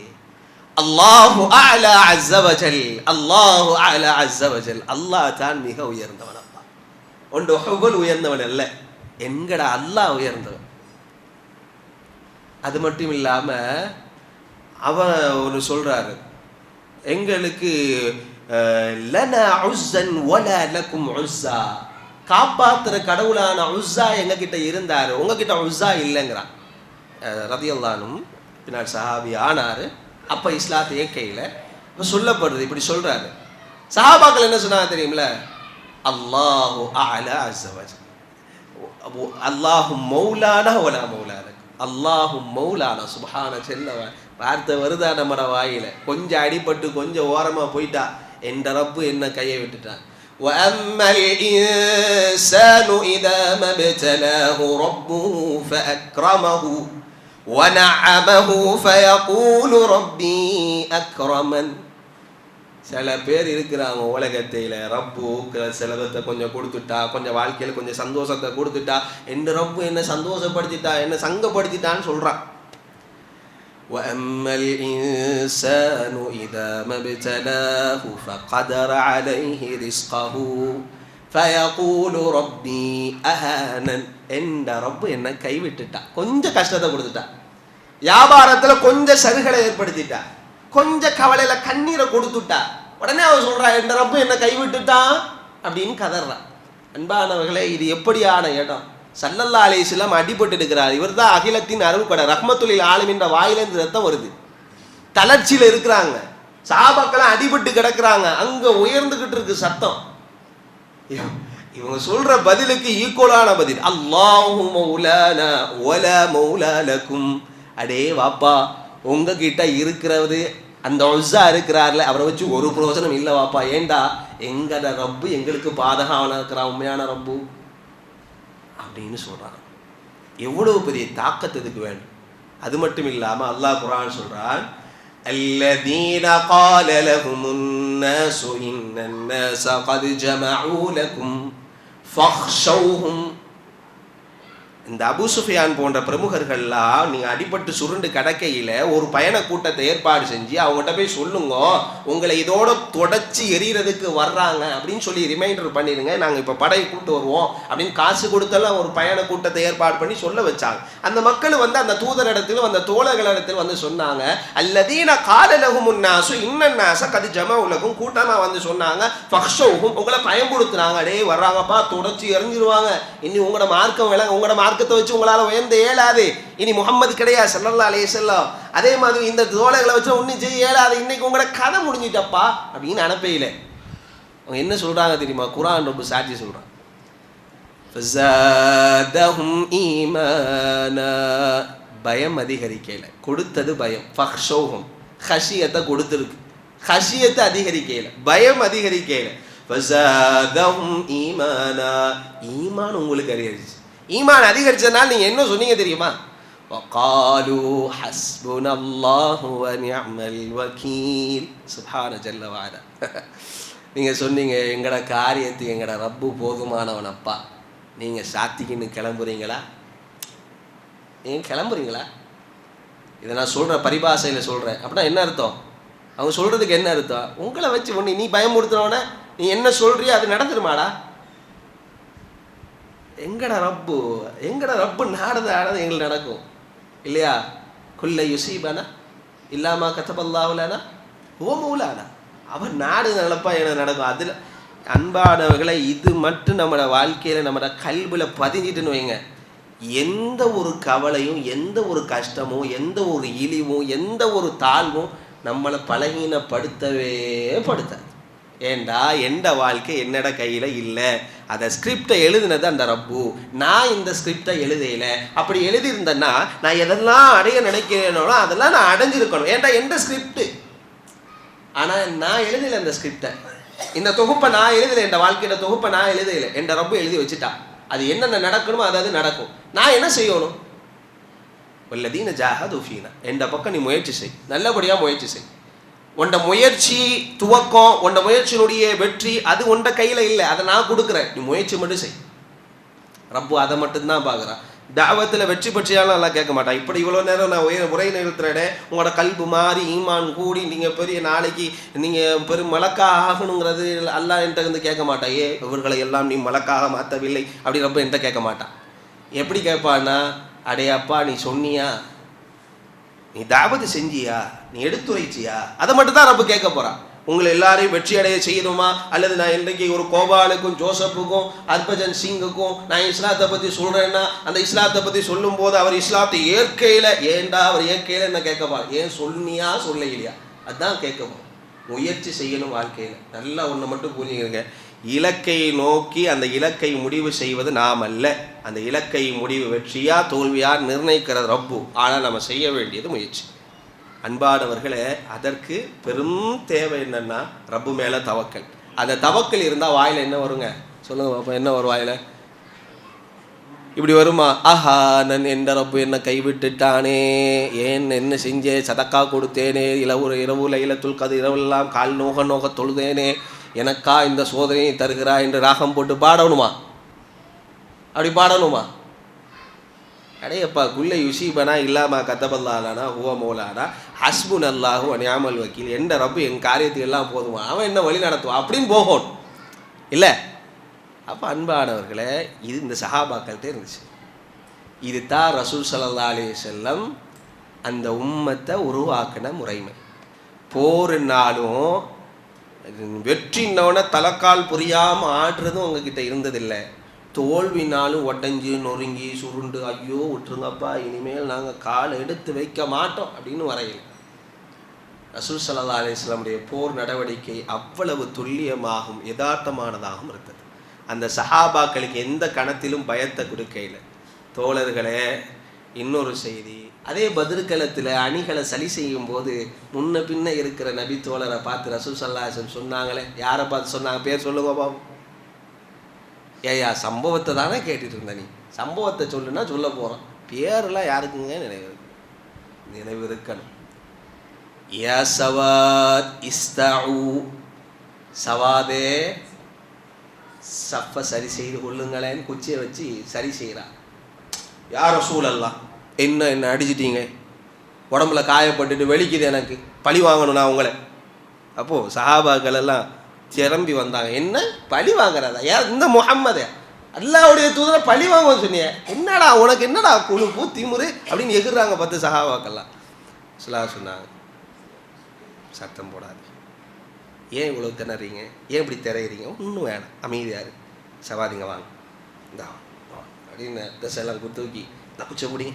அல்லாஹு அஅலா அஸ்ஸ வஜல், அல்லாஹு அஅலா அஸ்ஸ வஜல், அல்லாஹ் தான் மிக உயர்ந்தவன். அப்பா ஒன்று ஹுபல் உயர்ந்தவன் அல்ல, எங்கட அல்லாஹ் உயர்ந்தவன். அது மட்டும் இல்லாமல் அவன் ஒன்று சொல்கிறாரு, எங்களுக்கு லனா உஸ்ஸன் வலா லக்கும் உஸ்ஸா, காப்பாற்றுற கடவுளான உஸ்ஸா எங்ககிட்ட இருந்தார், உங்ககிட்ட உஸ்ஸா இல்லைங்கிறான். ரலியல்லாஹு அன்ஹு பின்னால் சஹாபி ஆனார். அப்போ இஸ்லாத்தை ஏற்கையில் இப்போ சொல்லப்படுறது இப்படி சொல்கிறாரு. சஹாபாக்கள் என்ன சொன்னாங்க தெரியுமில்ல? அல்லாஹு அஅலா அஸ்ஸ வஜல், அல்லாஹு மௌலானா வலா மௌலானக், அல்லாஹு மௌலானா. சுப்ஹான ஜல்ல வார்த்தை வருதா நம்மட வாயில்? கொஞ்சம் அடிபட்டு கொஞ்சம் ஓரமாக போயிட்டா, என்ற ரப்பு என்ன கையை விட்டுட்டான். وَأَمَّا الْإِنسَانُ إِذَا مَا ابْتَلَاهُ رَبُّهُ فَأَكْرَمَهُ وَنَعَّمَهُ فَيَقُولُ رَبِّي أَكْرَمَنِ. சில பேர் இருக்கிறாங்க உலகத்தையில், ரப்பு செலவத்தை கொஞ்சம் கொடுத்துட்டா, கொஞ்சம் வாழ்க்கையில் கொஞ்சம் சந்தோஷத்தை கொடுத்துட்டா, எந்த ரப்பு என்ன சந்தோஷப்படுத்திட்டா, என்ன சங்கப்படுத்திட்டான்னு சொல்கிறான். وَأَمَّا الْإِنسَانُ إِذَا مَا ابْتَلَاهُ فَقَدَرَ عَلَيْهِ رِزْقَهُ فَيَقُولُ رَبِّي أَهَانَنِ. எந்த ரப்பு என்ன கைவிட்டுட்டா, கொஞ்சம் கஷ்டத்தை கொடுத்துட்டா, வியாபாரத்தில் கொஞ்சம் சருகளை ஏற்படுத்திட்டா, கொஞ்சம் கவலையில் கண்ணீரை கொடுத்துட்டா, உடனே அவன் சொல்கிறா எந்த ரப்பு என்ன கைவிட்டுட்டான் அப்படின்னு கதறான். அன்பானவர்களே, இது எப்படியான இடம்? ஸல்லல்லாஹு அலைஹி வஸல்லம் அடிபட்டு இருக்கிறார். இவர் தான் அகிலத்தின் அருள்பட ரஹ்மத்துல் ஆலமீன் வாயிலேருந்து ரத்தம் வருது, தளர்ச்சியில் இருக்கிறாங்க. சஹாபாக்கெல்லாம் அடிபட்டு கிடக்குறாங்க, அங்கே உயர்ந்துக்கிட்டு இருக்கு சத்தம். இவங்க சொல்ற பதிலுக்கு ஈக்குவலான பதில், அல்லாஹு மௌலானா வலா மௌலா லக்கும். அடே வாப்பா, உங்ககிட்ட இருக்கிறது அந்த உஸ்ஸா இருக்கிறார்ல, அவரை வச்சு ஒரு பிரயோஜனம் இல்லை வாப்பா. ஏண்டா, எங்கட ரப்பு எங்களுக்கு பாதகாவன இருக்கிறான், உண்மையான ரப்பு அப்படின்னு சொல்றான். எவ்வளவு பெரிய தாக்கத்து இதுக்கு வேண்டும். அது மட்டும் இல்லாமல் அல்லாஹ் குர்ஆன் சொல்றான், الذين قال لهم الناس إن الناس قد جمعوا لكم فاخشوهم. இந்த அபூ சுஃபியான் போன்ற பிரமுகர்கள்லாம் நீங்கள் அடிபட்டு சுருண்டு கடக்கையில் ஒரு பயண கூட்டத்தை ஏற்பாடு செஞ்சு அவங்ககிட்ட போய் சொல்லுங்க, உங்களை இதோட தொடச்சி எறிகிறதுக்கு வர்றாங்க அப்படின்னு சொல்லி ரிமைண்டர் பண்ணிடுங்க, நாங்கள் இப்போ படையை கூட்டு வருவோம் அப்படின்னு காசு கொடுத்தெல்லாம் ஒரு பயண கூட்டத்தை ஏற்பாடு பண்ணி சொல்ல வச்சாங்க. அந்த மக்கள் வந்து அந்த தூதரிடத்திலும் அந்த தோழர்களிடத்தில் வந்து சொன்னாங்க, அல்லதீன காலலகும் உன்னாசு இன்னன்னாச கது ஜம உலகும் கூட்டமாக வந்து சொன்னாங்க, ஃபக்ஷௌஹும் உங்களை பயன்படுத்துனாங்க, அடே வர்றாங்கப்பா தொடச்சி எறிஞ்சிருவாங்க, இனி உங்களோட மார்க்கம் விளங்க, உங்களோட மார்க்கத்தை வச்சு உங்களால் உயர்ந்த இயலாது, இனி முஹம்மது கிடையாது ஸல்லல்லாஹு அலைஹி வஸல்லம், அதே மாதிரி இந்த தோழர்களை வச்சு ஒன்றும் செய்ய இயலாது, இன்னைக்கு உங்களோட கதை முடிஞ்சிட்டப்பா அப்படின்னு அனுப்பையில அவங்க என்ன சொல்றாங்க தெரியுமா? குர்ஆன் ரொம்ப சாட்சி சொல்றாங்க, ஃபஸாதஹும் ஈமானா, பயம் அதிகரிக்கையில கொடுத்தது பயம், ஃபக்ஷௌஹும் ஹஷியத்தை கொடுத்துருக்கு, ஹஷியத்தை அதிகரிக்கையில பயம் அதிகரிக்கையில, ஃபஸாதஹும் ஈமானா, ஈமான் உங்களுக்கு அதிகரிச்சு. ஈமான் அதிகரிச்சதுனால நீங்க என்ன சொன்னீங்க தெரியுமா? வகாலு ஹஸ்புனல்லாஹு வ நிஅமல் வகீல். சுப்ஹான ஜல்ல வஅலா. நீங்க சொன்னீங்க எங்கட காரியத்துக்கு எங்கட ரப்பு போதுமானவன் அப்பா. நீங்க சாத்திக்கின்னு கிளம்புறீங்களா? நீங்க கிளம்புறீங்களா? இதை நான் சொல்ற பரிபாஷையில சொல்றேன். அப்படின்னா என்ன அர்த்தம்? அவங்க சொல்றதுக்கு என்ன அர்த்தம்? உங்களை வச்சு ஒண்ணு நீ பயமுறுத்துறவன நீ என்ன சொல்றியோ அது நடந்துருமாடா? எங்கட ரப்பு நாடுது ஆனது எங்களுக்கு நடக்கும் இல்லையா? குல்ல யுசீபனா இல்லாமா கதபல்லாவுலனா ஓ மௌலானா, அவன் நாடு நடப்பா எனக்கு நடக்கும். அதில் அன்பானவர்களை இது மட்டும் நம்மளோட வாழ்க்கையில் நம்மளோட கல்வியில் பதிஞ்சிட்டுன்னு வைங்க, எந்த ஒரு கவலையும் எந்த ஒரு கஷ்டமும் எந்த ஒரு இழிவும் எந்த ஒரு தாழ்வும் நம்மளை பலகீனப்படுத்தவே படுத்தாது. ஏண்டா எந்த வாழ்க்கை என்னோட கையில் இல்லை, அதை ஸ்கிரிப்டை எழுதினது அந்த ரப்பு, நான் இந்த ஸ்கிரிப்டை எழுதையில. அப்படி எழுதியிருந்தேன்னா நான் எதெல்லாம் அடைய நினைக்கிறேனோ அதெல்லாம் நான் அடைஞ்சிருக்கணும். ஏண்டா எந்த ஸ்கிரிப்டு, ஆனால் நான் எழுதலை அந்த ஸ்கிரிப்டை, இந்த தொகுப்பை நான் எழுதலை, என் வாழ்க்கையோட தொகுப்பை நான் எழுதலை, என் ரப்பு எழுதி வச்சுட்டா. அது என்னென்ன நடக்கணுமோ அதாவது நடக்கும். நான் என்ன செய்யணும்? வல்லதீன ஜாஹது ஃபீனா, என் பக்கம் நீ முயற்சி செய், நல்லபடியாக முயற்சி செய். உண்ட முயற்சி துவக்கம், உண்ட முயற்சியினுடைய வெற்றி அது உண்ட கையில் இல்லை, அதை நான் கொடுக்குறேன், நீ முயற்சி மட்டும் செய். ரப்பு அதை மட்டும்தான் பார்க்குறான். தாவத்தில் வெற்றி பற்றியாலும் நல்லா கேட்க மாட்டான். இப்படி இவ்வளோ நேரம் நான் உரை நிறுத்துறேனே, உங்களோட கல்பு மாறி ஈமான் கூடி நீங்கள் பெரிய நாளைக்கு நீங்கள் பெரும் மலக்கா ஆகணுங்கிறது அல்லாஹ் என்கிட்ட வந்து கேட்க மாட்டான். இவர்களை எல்லாம் நீ மலக்காக மாற்றவில்லை அப்படி ரப்பு என்கிட்ட கேட்க மாட்டான். எப்படி கேட்பான்னா, அடே அப்பா நீ சொன்னியா, நீ தாவத்து செஞ்சியா, நீ எடுத்துரைச்சியா, அதை மட்டும் தான் ரப்பு கேட்க போறான். உங்களை எல்லாரையும் வெற்றி அடைய செய்யணுமா, அல்லது நான் இன்றைக்கு ஒரு கோபாலுக்கும் ஜோசப்புக்கும் ஹர்பஜன் சிங்குக்கும் நான் இஸ்லாத்தை பற்றி சொல்கிறேன்னா அந்த இஸ்லாத்தை பற்றி சொல்லும் போது அவர் இஸ்லாத்தை ஏற்கையில், ஏண்டா அவர் ஏற்கையில் என்ன கேட்கப்பா, ஏன் சொன்னியா சொல்ல இல்லையா, அதுதான் கேட்கப்போம். முயற்சி செய்யணும் வாழ்க்கையில். நல்லா ஒன்று மட்டும் புரிஞ்சுக்கிறங்க, இலக்கை நோக்கி அந்த இலக்கை முடிவு செய்வது நாம் அல்ல, அந்த இலக்கை முடிவு வெற்றியா தோல்வியா நிர்ணயிக்கிறது ரப்பு. ஆனால் நம்ம செய்ய வேண்டியது முயற்சி. அன்பானவர்களே, அதற்கு பெரும் தேவை என்னன்னா ரப்பு மேலே தவக்கல். அந்த தவக்கல் இருந்தால் வாயில் என்ன வருங்க சொல்லுங்க பாப்பா, என்ன வரும் வாயில்? இப்படி வருமா? ஆஹா நான் எந்த ரப்பு என்னை கைவிட்டுட்டானே, ஏன் என்ன செஞ்சேன், சதக்கா கொடுத்தேனே, இரவு லைலத்துல் கத்ர் இரவெல்லாம் கால் நோக தொழுதேனே, எனக்கா இந்த சோதனையை தருகிறா என்று ராகம் போட்டு பாடணுமா? அப்படி பாடணுமா? அடையப்பா குல்ல யுசீபனா இல்லாமா கத்தபல்லானா ஹுவ மௌலானா ஹஸ்புன் அல்லாஹு வ நிஅமல் வக்கீல், எந்த ரப்பு என் காரியத்துக்கு எல்லாம் போதுமா, அவன் என்ன வழி நடத்துவான் அப்படின்னு போகணும் இல்லை? அப்போ அன்பானவர்களே, இது இந்த சஹாபாக்கள்கிட்ட இருந்துச்சு. இது தான் ரசூல் ஸல்லல்லாஹு அலைஹி வஸல்லம் அந்த உம்மத்தை உருவாக்கின முறைமை. போருன்னாலும் வெற்றினோட தலைக்கால் புரியாமல் ஆடுறதும் உங்ககிட்ட இருந்ததில்லை. தோல்வினாலும் உடஞ்சி நொறுங்கி சுருண்டு ஐயோ விட்டுருங்கப்பா இனிமேல் நாங்கள் கால் எடுத்து வைக்க மாட்டோம் அப்படின்னு வரையில். ரசூல் ஸல்லல்லாஹு அலைஹி வஸல்லம் போர் நடவடிக்கை அவ்வளவு துல்லியமாகவும் யதார்த்தமானதாகவும் இருந்தது. அந்த சஹாபாக்களுக்கு எந்த கணத்திலும் பயத்தை கொடுக்கையில். தோழர்களே, இன்னொரு செய்தி, அதே பத்ருக்களத்தில் அணிகளை சரி செய்யும் போது முன்ன பின்ன இருக்கிற நபி தோழரை பார்த்து ரசூல் ஸல்லல்லாஹு அலைஹி வஸல்லம் சொன்னாங்களே, யாரை பார்த்து சொன்னாங்க? பேர் சொல்லுங்க பாபு. ஏயா சம்பவத்தை தானே கேட்டுட்டு இருந்த, நீ சம்பவத்தை சொல்லுன்னா சொல்ல போகிறோம், பேரெல்லாம் யாருக்குங்க நினைவு இருக்கணும். யா சவாத் இஸ்தஉ, சவாதே சப்பை சரி செய்து கொள்ளுங்களேன்னு குச்சியை வச்சு சரி செய்கிறான். யா ரசூலல்லாஹ், என்ன அடிச்சிட்டீங்க, உடம்புல காயப்பட்டுட்டு வெளிக்குது, எனக்கு பழி வாங்கணும் நான் உங்களை. அப்போது சஹாபாக்கள் எல்லாம் திரம்பி வந்தாங்க. என்ன பழி வாங்குறதா? யார் இந்த முஹம்மது, அல்லாஹ்வுடைய தூதரை பழி வாங்குவோம் சொன்னிய, என்னடா உனக்கு என்னடா குழுப்பு திமுரு அப்படின்னு எகுறாங்க 10 சஹாபாக்கள்லாம். சொன்னாங்க, சத்தம் போடாது, ஏன் இவ்வளோ திணறீங்க, ஏன் இப்படி திரையிறீங்க, ஒன்றும் வேணாம், அமைதியாரு, சவாதிங்க வாங்க, இந்தா அப்படின்னு ட்ரெஸ்ஸெல்லாம் தூக்கி நான் குச்ச முடிங்க,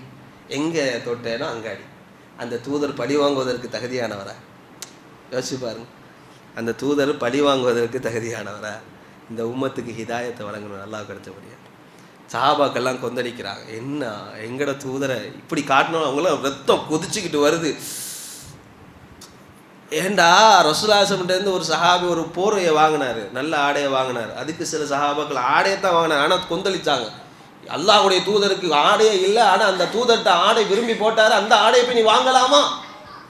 எங்கே தொட்டேனோ அங்காடி. அந்த தூதர் பழி வாங்குவதற்கு தகுதியானவரா? யோசிச்சு பாருங்க. அந்த தூதர் பழி வாங்குவதற்கு தகுதியானவரா? இந்த உம்மத்துக்கு ஹிதாயத்தை வழங்கணும் நல்லா கிடைச்சபடியா. சஹாபாக்கெல்லாம் கொந்தளிக்கிறாங்க, என்ன எங்கட தூதரை இப்படி காட்டணும், அவங்களாம் ரத்தம் கொதிச்சுக்கிட்டு வருது. ஏண்டா ரசூலுல்லாஹிருந்து ஒரு சஹாபி ஒரு போர்வையை வாங்கினார், நல்ல ஆடையை வாங்கினார். அதுக்கு சில சஹாபாக்கள் ஆடையை தான் வாங்கினார், ஆனால் கொந்தளிச்சாங்க. அல்லாஹ்வுடைய தூதருக்கு ஆடையே இல்லை, ஆனால் அந்த தூதர்கிட்ட ஆடை விரும்பி போட்டார், அந்த ஆடையை போய் நீ வாங்கலாமா?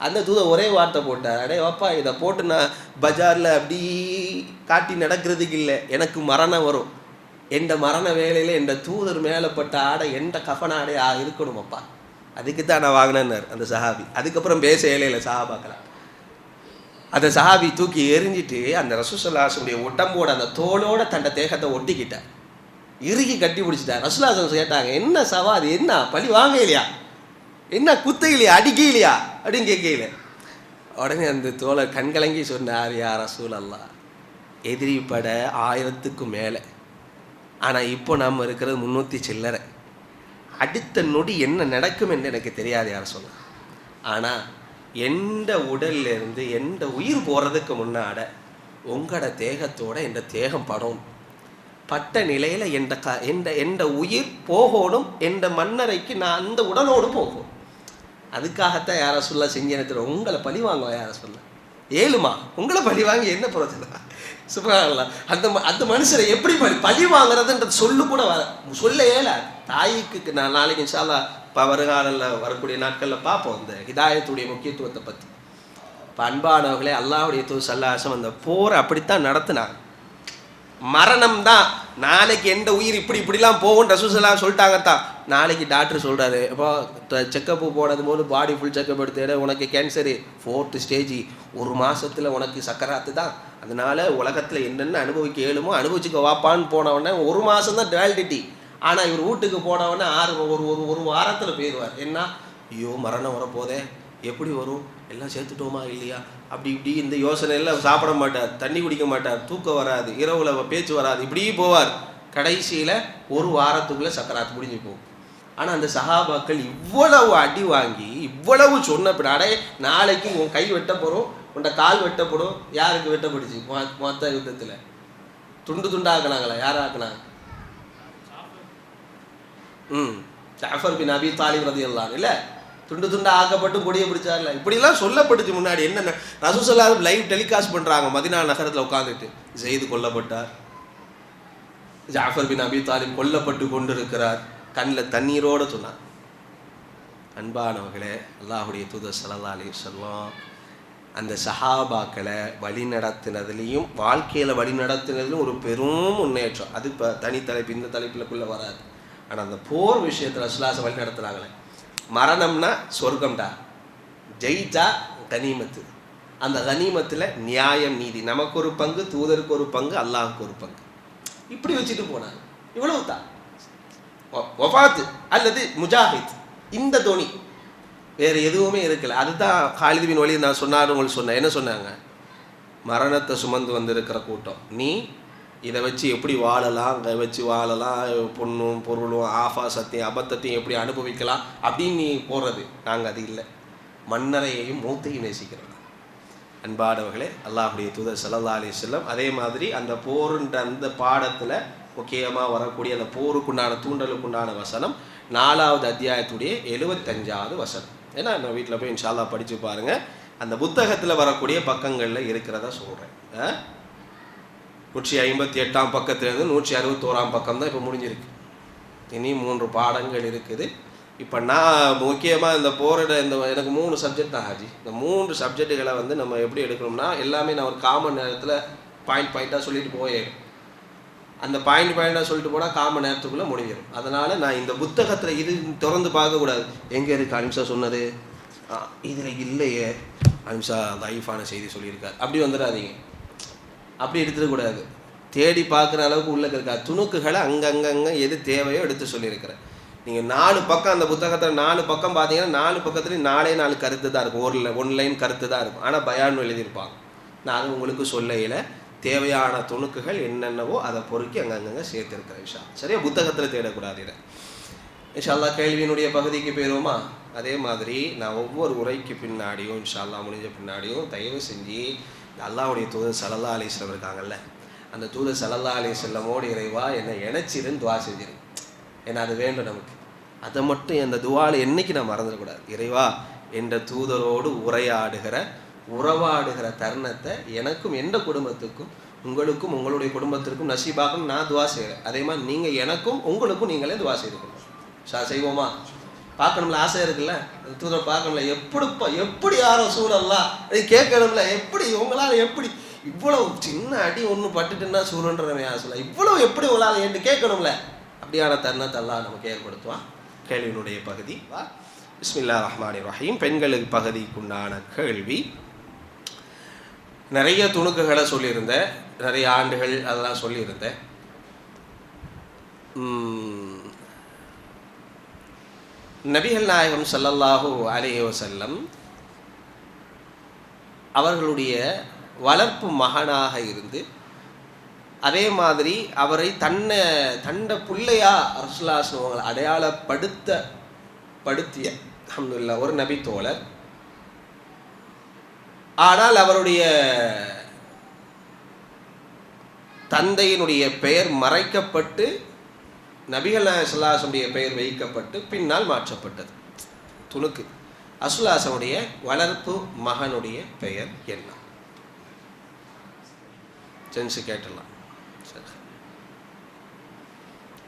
அந்த தூதர் ஒரே வார்த்தை போட்டார், அடே வாப்பா, இதை போட்டு நான் பஜாரில் அப்படி காட்டி நடக்கிறதுக்கு இல்லை, எனக்கு மரணம் வரும். எந்த மரண வேலையில் எந்த தூதர் மேலே பட்ட ஆடை எந்த கஃபன ஆடையா இருக்கணுமப்பா, அதுக்கு தான் நான் வாங்கினேன்னார் அந்த சஹாபி. அதுக்கப்புறம் பேச இலையில சஹாபாக்கலாம். அந்த சஹாபி தூக்கி எரிஞ்சிட்டு அந்த ரசூலுல்லாஹினுடைய உடம்போட அந்த தோளோட தன்னை தேகத்தை ஒட்டிக்கிட்டார், இறுகி கட்டி பிடிச்சிட்டார். ரசூலுல்லாஹி கேட்டாங்க, என்ன சவாதி, என்ன பழி வாங்க இல்லையா, என்ன குத்த இல்லையா, அடிக்க இல்லையா அப்படின்னு கேட்கல. உடனே அந்த தோழர் கண்கலங்கி சொன்னார், யா ரசூலல்லாஹ், எதிரி பட 1000க்கும் மேலே, ஆனால் இப்போ நம்ம இருக்கிறது 300 சில்லறை. அடுத்த நொடி என்ன நடக்கும் என்று எனக்கு தெரியாது யார சொல்ல. ஆனால் எந்த உடல்லேருந்து எந்த உயிர் போகிறதுக்கு முன்னாட உங்களோட தேகத்தோட எந்த தேகம் படும், பட்ட நிலையில் எந்த உயிர் போகணும், எந்த மன்னரைக்கு நான் அந்த உடலோடு போகும். அதுக்காகத்தான் யார சொல்ல செஞ்சேன், உங்களை பழி வாங்குவா யார சொல்ல ஏழுமா, உங்களை பழி வாங்கி என்ன பிரச்சனை? சுப்ஹானல்லாஹ். அந்த மனுஷரை எப்படி பழி வாங்குறதுன்றது சொல்லு கூட சொல்ல ஏல. தாய்க்கு நான் நாளைக்கு இன்ஷா அல்லாஹ் வருகாலில் வரக்கூடிய நாட்களில் பார்ப்போம் இந்த ஹிதாயத்துடைய முக்கியத்துவத்தை பற்றி. இப்போ அன்பானவர்களே, அல்லாஹ்வுடைய தூதர் ஸல்லல்லாஹு அலைஹி வஸல்லம் அந்த போரை அப்படித்தான் நடத்தினாங்க. மரணம் தான், நாளைக்கு எந்த உயிர் இப்படிலாம் போகும் ரசூல் ஸல்லல்லாஹு அலைஹி வஸல்லம் சொல்லிட்டாங்க தான். நாளைக்கு டாக்டர் சொல்கிறாரு, இப்போ செக்கப்பு போனது போது பாடி ஃபுல் செக்கப் எடுத்து, உனக்கு கேன்சரு 4th ஸ்டேஜ், 1 மாதத்தில் உனக்கு சக்கராத்து தான், அதனால் உலகத்தில் என்னென்ன அனுபவிக்க இயலுமோ அனுபவிச்சுக்க வாப்பான்னு போனவொடனே 1 மாதம் தான் வேலிடிட்டி. ஆனால் இவர் வீட்டுக்கு போனவொடனே ஒரு வாரத்தில் போயிடுவார். என்ன, ஐயோ மரணம் வரப்போதே, எப்படி வரும், எல்லாம் சேர்த்துட்டோமா இல்லையா, அப்படி இப்படி இந்த யோசனை எல்லாம். சாப்பிட மாட்டார், தண்ணி குடிக்க மாட்டார், தூக்கம் வராது, இரவுல பேச்சு வராது, இப்படி போவார். கடைசியில் 1 வாரத்துக்குள்ளே சக்கராத்து முடிஞ்சு போகும். ஆனால் அந்த சஹாபாக்கள் இவ்வளவு அடி வாங்கி இவ்வளவு சொன்ன பின்னாடே, நாளைக்கு உன் கை வெட்டப்படும், உன்ட கால் வெட்டப்படும். யாருக்கு வெட்டப்படுச்சு மொத்த யுத்தத்தில்? துண்டு துண்டாக்குனாங்களா? யாராக்குனாங்க? ஜாஃபர் பின் அபி தாலிப் ரலியல்லாஹு இல்லை, துண்டு துண்டா ஆக்கப்பட்டு கொடியை பிடிச்சார்ல. இப்படிலாம் சொல்லப்பட்டுச்சு முன்னாடி. என்னென்ன ரசூல் ஸல்லல்லாஹு அலைஹி வஸல்லம் லைவ் டெலிகாஸ்ட் பண்ணுறாங்க மதீனா நகரத்தில் உட்காந்துட்டு, ஸைது கொல்லப்பட்டார், ஜாஃபர் பின் அபி தாலிப் கொல்லப்பட்டு கொண்டு இருக்கிறார், கண்ணில் தண்ணீரோடு சொன்னார். அன்பானவர்களே, அல்லாஹ்வுடைய தூதர் ஸல்லல்லாஹு அலைஹி வஸல்லம் அந்த சஹாபாக்களை வழி நடத்தினதுலேயும் வாழ்க்கையில் வழி நடத்தினதுலையும் ஒரு பெரும் முன்னேற்றம். அது இப்போ தனி தலைப்பு, இந்த தலைப்பிலக்குள்ளே வராது. ஆனால் அந்த போர் விஷயத்தில் ரசூலுல்லாஹி வழி நடத்துகிறாங்களே, மரணம்னா சொர்க்கம்டா, ஜெயிச்சா கனிமத்து, அந்த கனிமத்தில் நியாயம் நீதி, நமக்கு ஒரு பங்கு, தூதருக்கு ஒரு பங்கு, அல்லாஹுக்கு ஒரு பங்கு, இப்படி வச்சுட்டு போனாங்க. இவ்வளவு தான் வஃபாத் அல்லது முஜாஹித், இந்த தோனி, வேறு எதுவுமே இருக்கல. அதுதான் காலித் பின் வலீத் நான் சொன்னார் உங்களுக்கு சொன்னேன். என்ன சொன்னாங்க? மரணத்தை சுமந்து வந்திருக்கிற கூட்டம், நீ இதை வச்சு எப்படி வாழலாம், இதை வச்சு வாழலாம், பொண்ணும் பொருளும் ஆஃபா சத்தையும் அபத்தத்தையும் எப்படி அனுபவிக்கலாம் அப்படின்னு நீ போடுறது. நாங்கள் அது இல்லை, மன்னரையையும் மூத்தையும் நேசிக்கிறோம். அன்பானவர்களே, அல்லாஹ்வுடைய தூதர் ஸல்லல்லாஹு அலைஹி வஸல்லம் அதே மாதிரி அந்த போருன்ற அந்த பாடத்தில் முக்கியமாக வரக்கூடிய அந்த போருக்குண்டான தூண்டலுக்குண்டான வசனம் 4வது அத்தியாயத்துடைய 75வது வசனம். ஏன்னா நான் வீட்டில் போய் இன்ஷா அல்லாஹ் படித்து பாருங்கள், அந்த புத்தகத்தில் வரக்கூடிய பக்கங்களில் இருக்கிறதா சொல்கிறேன். 158ஆம் பக்கத்துலேருந்து 161ஆம் பக்கம் தான் இப்போ முடிஞ்சிருக்கு. இனி 3 பாடங்கள் இருக்குது. இப்போ நான் முக்கியமாக இந்த போரிட எனக்கு 3 சப்ஜெக்ட் தான் ஹாஜி. இந்த 3 சப்ஜெக்டுகளை நம்ம எப்படி எடுக்கணும்னா, எல்லாமே நான் ஒரு காமன் நேரத்தில் பாயிண்டாக சொல்லிட்டு போயிடும். அந்த பாயிண்டாக சொல்லிட்டு போனால் காம நேரத்துக்குள்ளே முடிஞ்சிடும். அதனால் நான் இந்த புத்தகத்தில் இது திறந்து பார்க்கக்கூடாது. எங்கே இருக்குது அலிம்சா சொன்னது, இதில் இல்லையே, அலிம்சா தைஃபான செய்தி சொல்லியிருக்காரு, அப்படி வந்துடாதீங்க. அப்படி எடுத்துடக்கூடாது. தேடி பார்க்குற அளவுக்கு உள்ள இருக்கா துணுக்குகளை அங்கங்கங்கே எது தேவையோ எடுத்து சொல்லியிருக்கிறேன். நீங்கள் 4 பக்கம் அந்த புத்தகத்தில் 4 பக்கம் பார்த்தீங்கன்னா 4 பக்கத்துலேயும் 4 கருத்து தான் இருக்கும். ஒன் லைன் கருத்து தான் இருக்கும். ஆனால் பயான் எழுதியிருப்பாங்க. நான் அது உங்களுக்கு சொல்லையில் தேவையான துணுக்குகள் என்னென்னவோ அதை பொறுக்கி அங்கங்கே சேர்த்துருக்கிறேன். இன்ஷா சரியா, புத்தகத்தில் தேடக்கூடாது. இதை இன்ஷா அல்லாஹ் கேள்வியினுடைய பகுதிக்கு போயிடுவோமா? அதே மாதிரி நான் ஒவ்வொரு உரைக்கு பின்னாடியும் இன்ஷா அல்லாஹ் முடிஞ்ச பின்னாடியும் தயவு செஞ்சு அல்லாஹ்வுடைய தூதர் ஸல்லல்லாஹு அலைஹி வஸல்லம் இருக்காங்கல்ல, அந்த தூதர் ஸல்லல்லாஹு அலைஹி வஸல்லமோடு இறைவா என்னை இணைச்சிருன்னு துவா செஞ்சிரு. ஏன்னா அது வேண்டும் நமக்கு. அதை மட்டும் அந்த துவாவில் என்றைக்கு நான் மறந்துடக்கூடாது. இறைவா என்ற தூதரோடு உறவாடுகிற தருணத்தை எனக்கும் எந்த குடும்பத்துக்கும் உங்களுக்கும் உங்களுடைய குடும்பத்திற்கும் நசீபாகும் நான் துவா செய்கிறேன். அதே மாதிரி நீங்கள் எனக்கும் உங்களுக்கும் நீங்களே துவா செய்துக்கணும். செய்வோமா? பார்க்கணும்ல, ஆசை இருக்குல்ல, அந்த தூதரை பார்க்கணும்ல. எப்படி யாரோ சூழல்லாம் அது கேட்கணும்ல. எப்படி உங்களால் எப்படி இவ்வளவு சின்ன அடி ஒன்று பட்டுட்டுன்னா சூழன்றவன் யார் சொல்ல, இவ்வளவு எப்படி உங்களால் என்று கேட்கணும்ல. அப்படியான தருணத்தை அல்லாஹ் நமக்கு ஏற்படுத்துவான். கேள்வியினுடைய பகுதி பிஸ்மில்லாஹிர் ரஹ்மானிர் ரஹீம். பெண்களுக்கு பகுதிக்குண்டான கேள்வி. நிறைய துணுக்குகளை சொல்லியிருந்தேன், நிறைய ஆண்டுகள் அதெல்லாம் சொல்லியிருந்தேன். நபிகள் நாயகம் ஸல்லல்லாஹு அலைஹி வஸல்லம் அவர்களுடைய வளர்ப்பு மகனாக இருந்து அதே மாதிரி அவரை தன்னை பிள்ளையா ரசூலுல்லாஹி அவங்களை அடையாளப்படுத்திய அல்ஹம்துலில்லாஹ் ஒரு நபி தோழர். ஆனால் அவருடைய தந்தையினுடைய பெயர் மறைக்கப்பட்டு நபிகள் நாயகம் ஸல்லல்லாஹு அலைஹி வஸல்லம் பெயர் வைக்கப்பட்டு பின்னால் மாற்றப்பட்டது. துணுக்கு ரசூலுல்லாஹி அவருடைய வளர்ப்பு மகனுடைய பெயர் என்ன? சென்ஸ் கேட்டலாம்.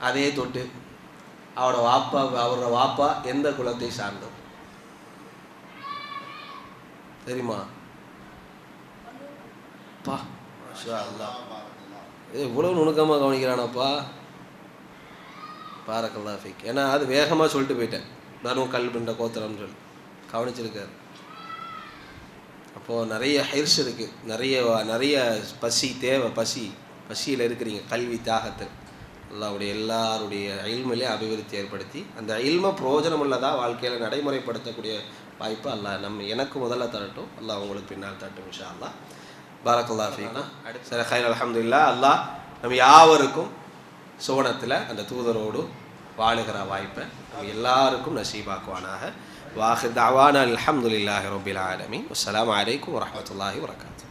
அதே தொட்டு அவரோட வாப்பா எந்த குலத்தை சார்ந்தவர் தெரியுமா? பா மாஷா அல்லாஹ், இவ்வளவு நுணுக்கமாக கவனிக்கிறானப்பா. பாரக்கல்லாஹ் ஃபீக். ஏன்னா அது வேகமாக சொல்லிட்டு போயிட்டேன். நானும் கல்புன்ற கோத்திரம்னு சொல்லி கவனிச்சிருக்காரு. அப்போது நிறைய ஹைர்ஸ் இருக்குது, நிறைய பசி தேவை. பசியில் இருக்கிறீங்க. கல்வி தியாகத்தில் அல்லாஹ்வுடைய எல்லாருடைய இல்மிலே அபிவிருத்தி ஏற்படுத்தி அந்த இல்மை பிரயோஜனம் உள்ளதாக வாழ்க்கையில் நடைமுறைப்படுத்தக்கூடிய வாய்ப்பு அல்லாஹ் எனக்கு முதல்ல தரட்டும். அல்லாஹ் உங்களுக்கு பின்னால் தரட்டும் இன்ஷா அல்லாஹ். பாரக்கல்லாஹ் ஃபீக். சரி, ஹைர், அல்ஹம்துலில்லாஹ். அல்லாஹ் நம்ம யாவருக்கும் சுவனத்தில் அந்த தூதரோடு வாழுகிற வாய்ப்பை நம்ம எல்லாருக்கும் நசீபாக்குவானாக. வாஹிர் தஅவானா அல்ஹம்துலில்லாஹி ரப்பில் ஆலமீன். அஸ்ஸலாமு அலைக்கும் வரஹ்மத்துல்லாஹி வபரகாத்துஹு.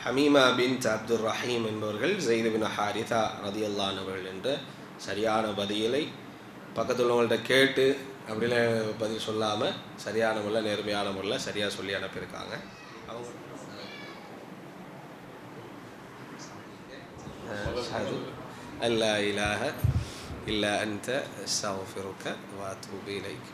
ஹமீமா பின்த் அப்துர் ரஹீம் என்பவர்கள் ஸைத் பின் ஹாரிதா ரலியல்லாஹு அன்ஹு என்ற சரியான பதிலை பக்கத்தில் உள்ளவங்கள்ட்ட கேட்டு அப்படிலாம் பதில் சொல்லாமல் சரியான முறையில் நேர்மையான முறையில் சரியாக சொல்லி அனுப்பியிருக்காங்க. அவங்க அல்லா இலாஹ இல்லா அன்த அஸ்தக்ஃபிருக வ அத்தூபு இலைக்.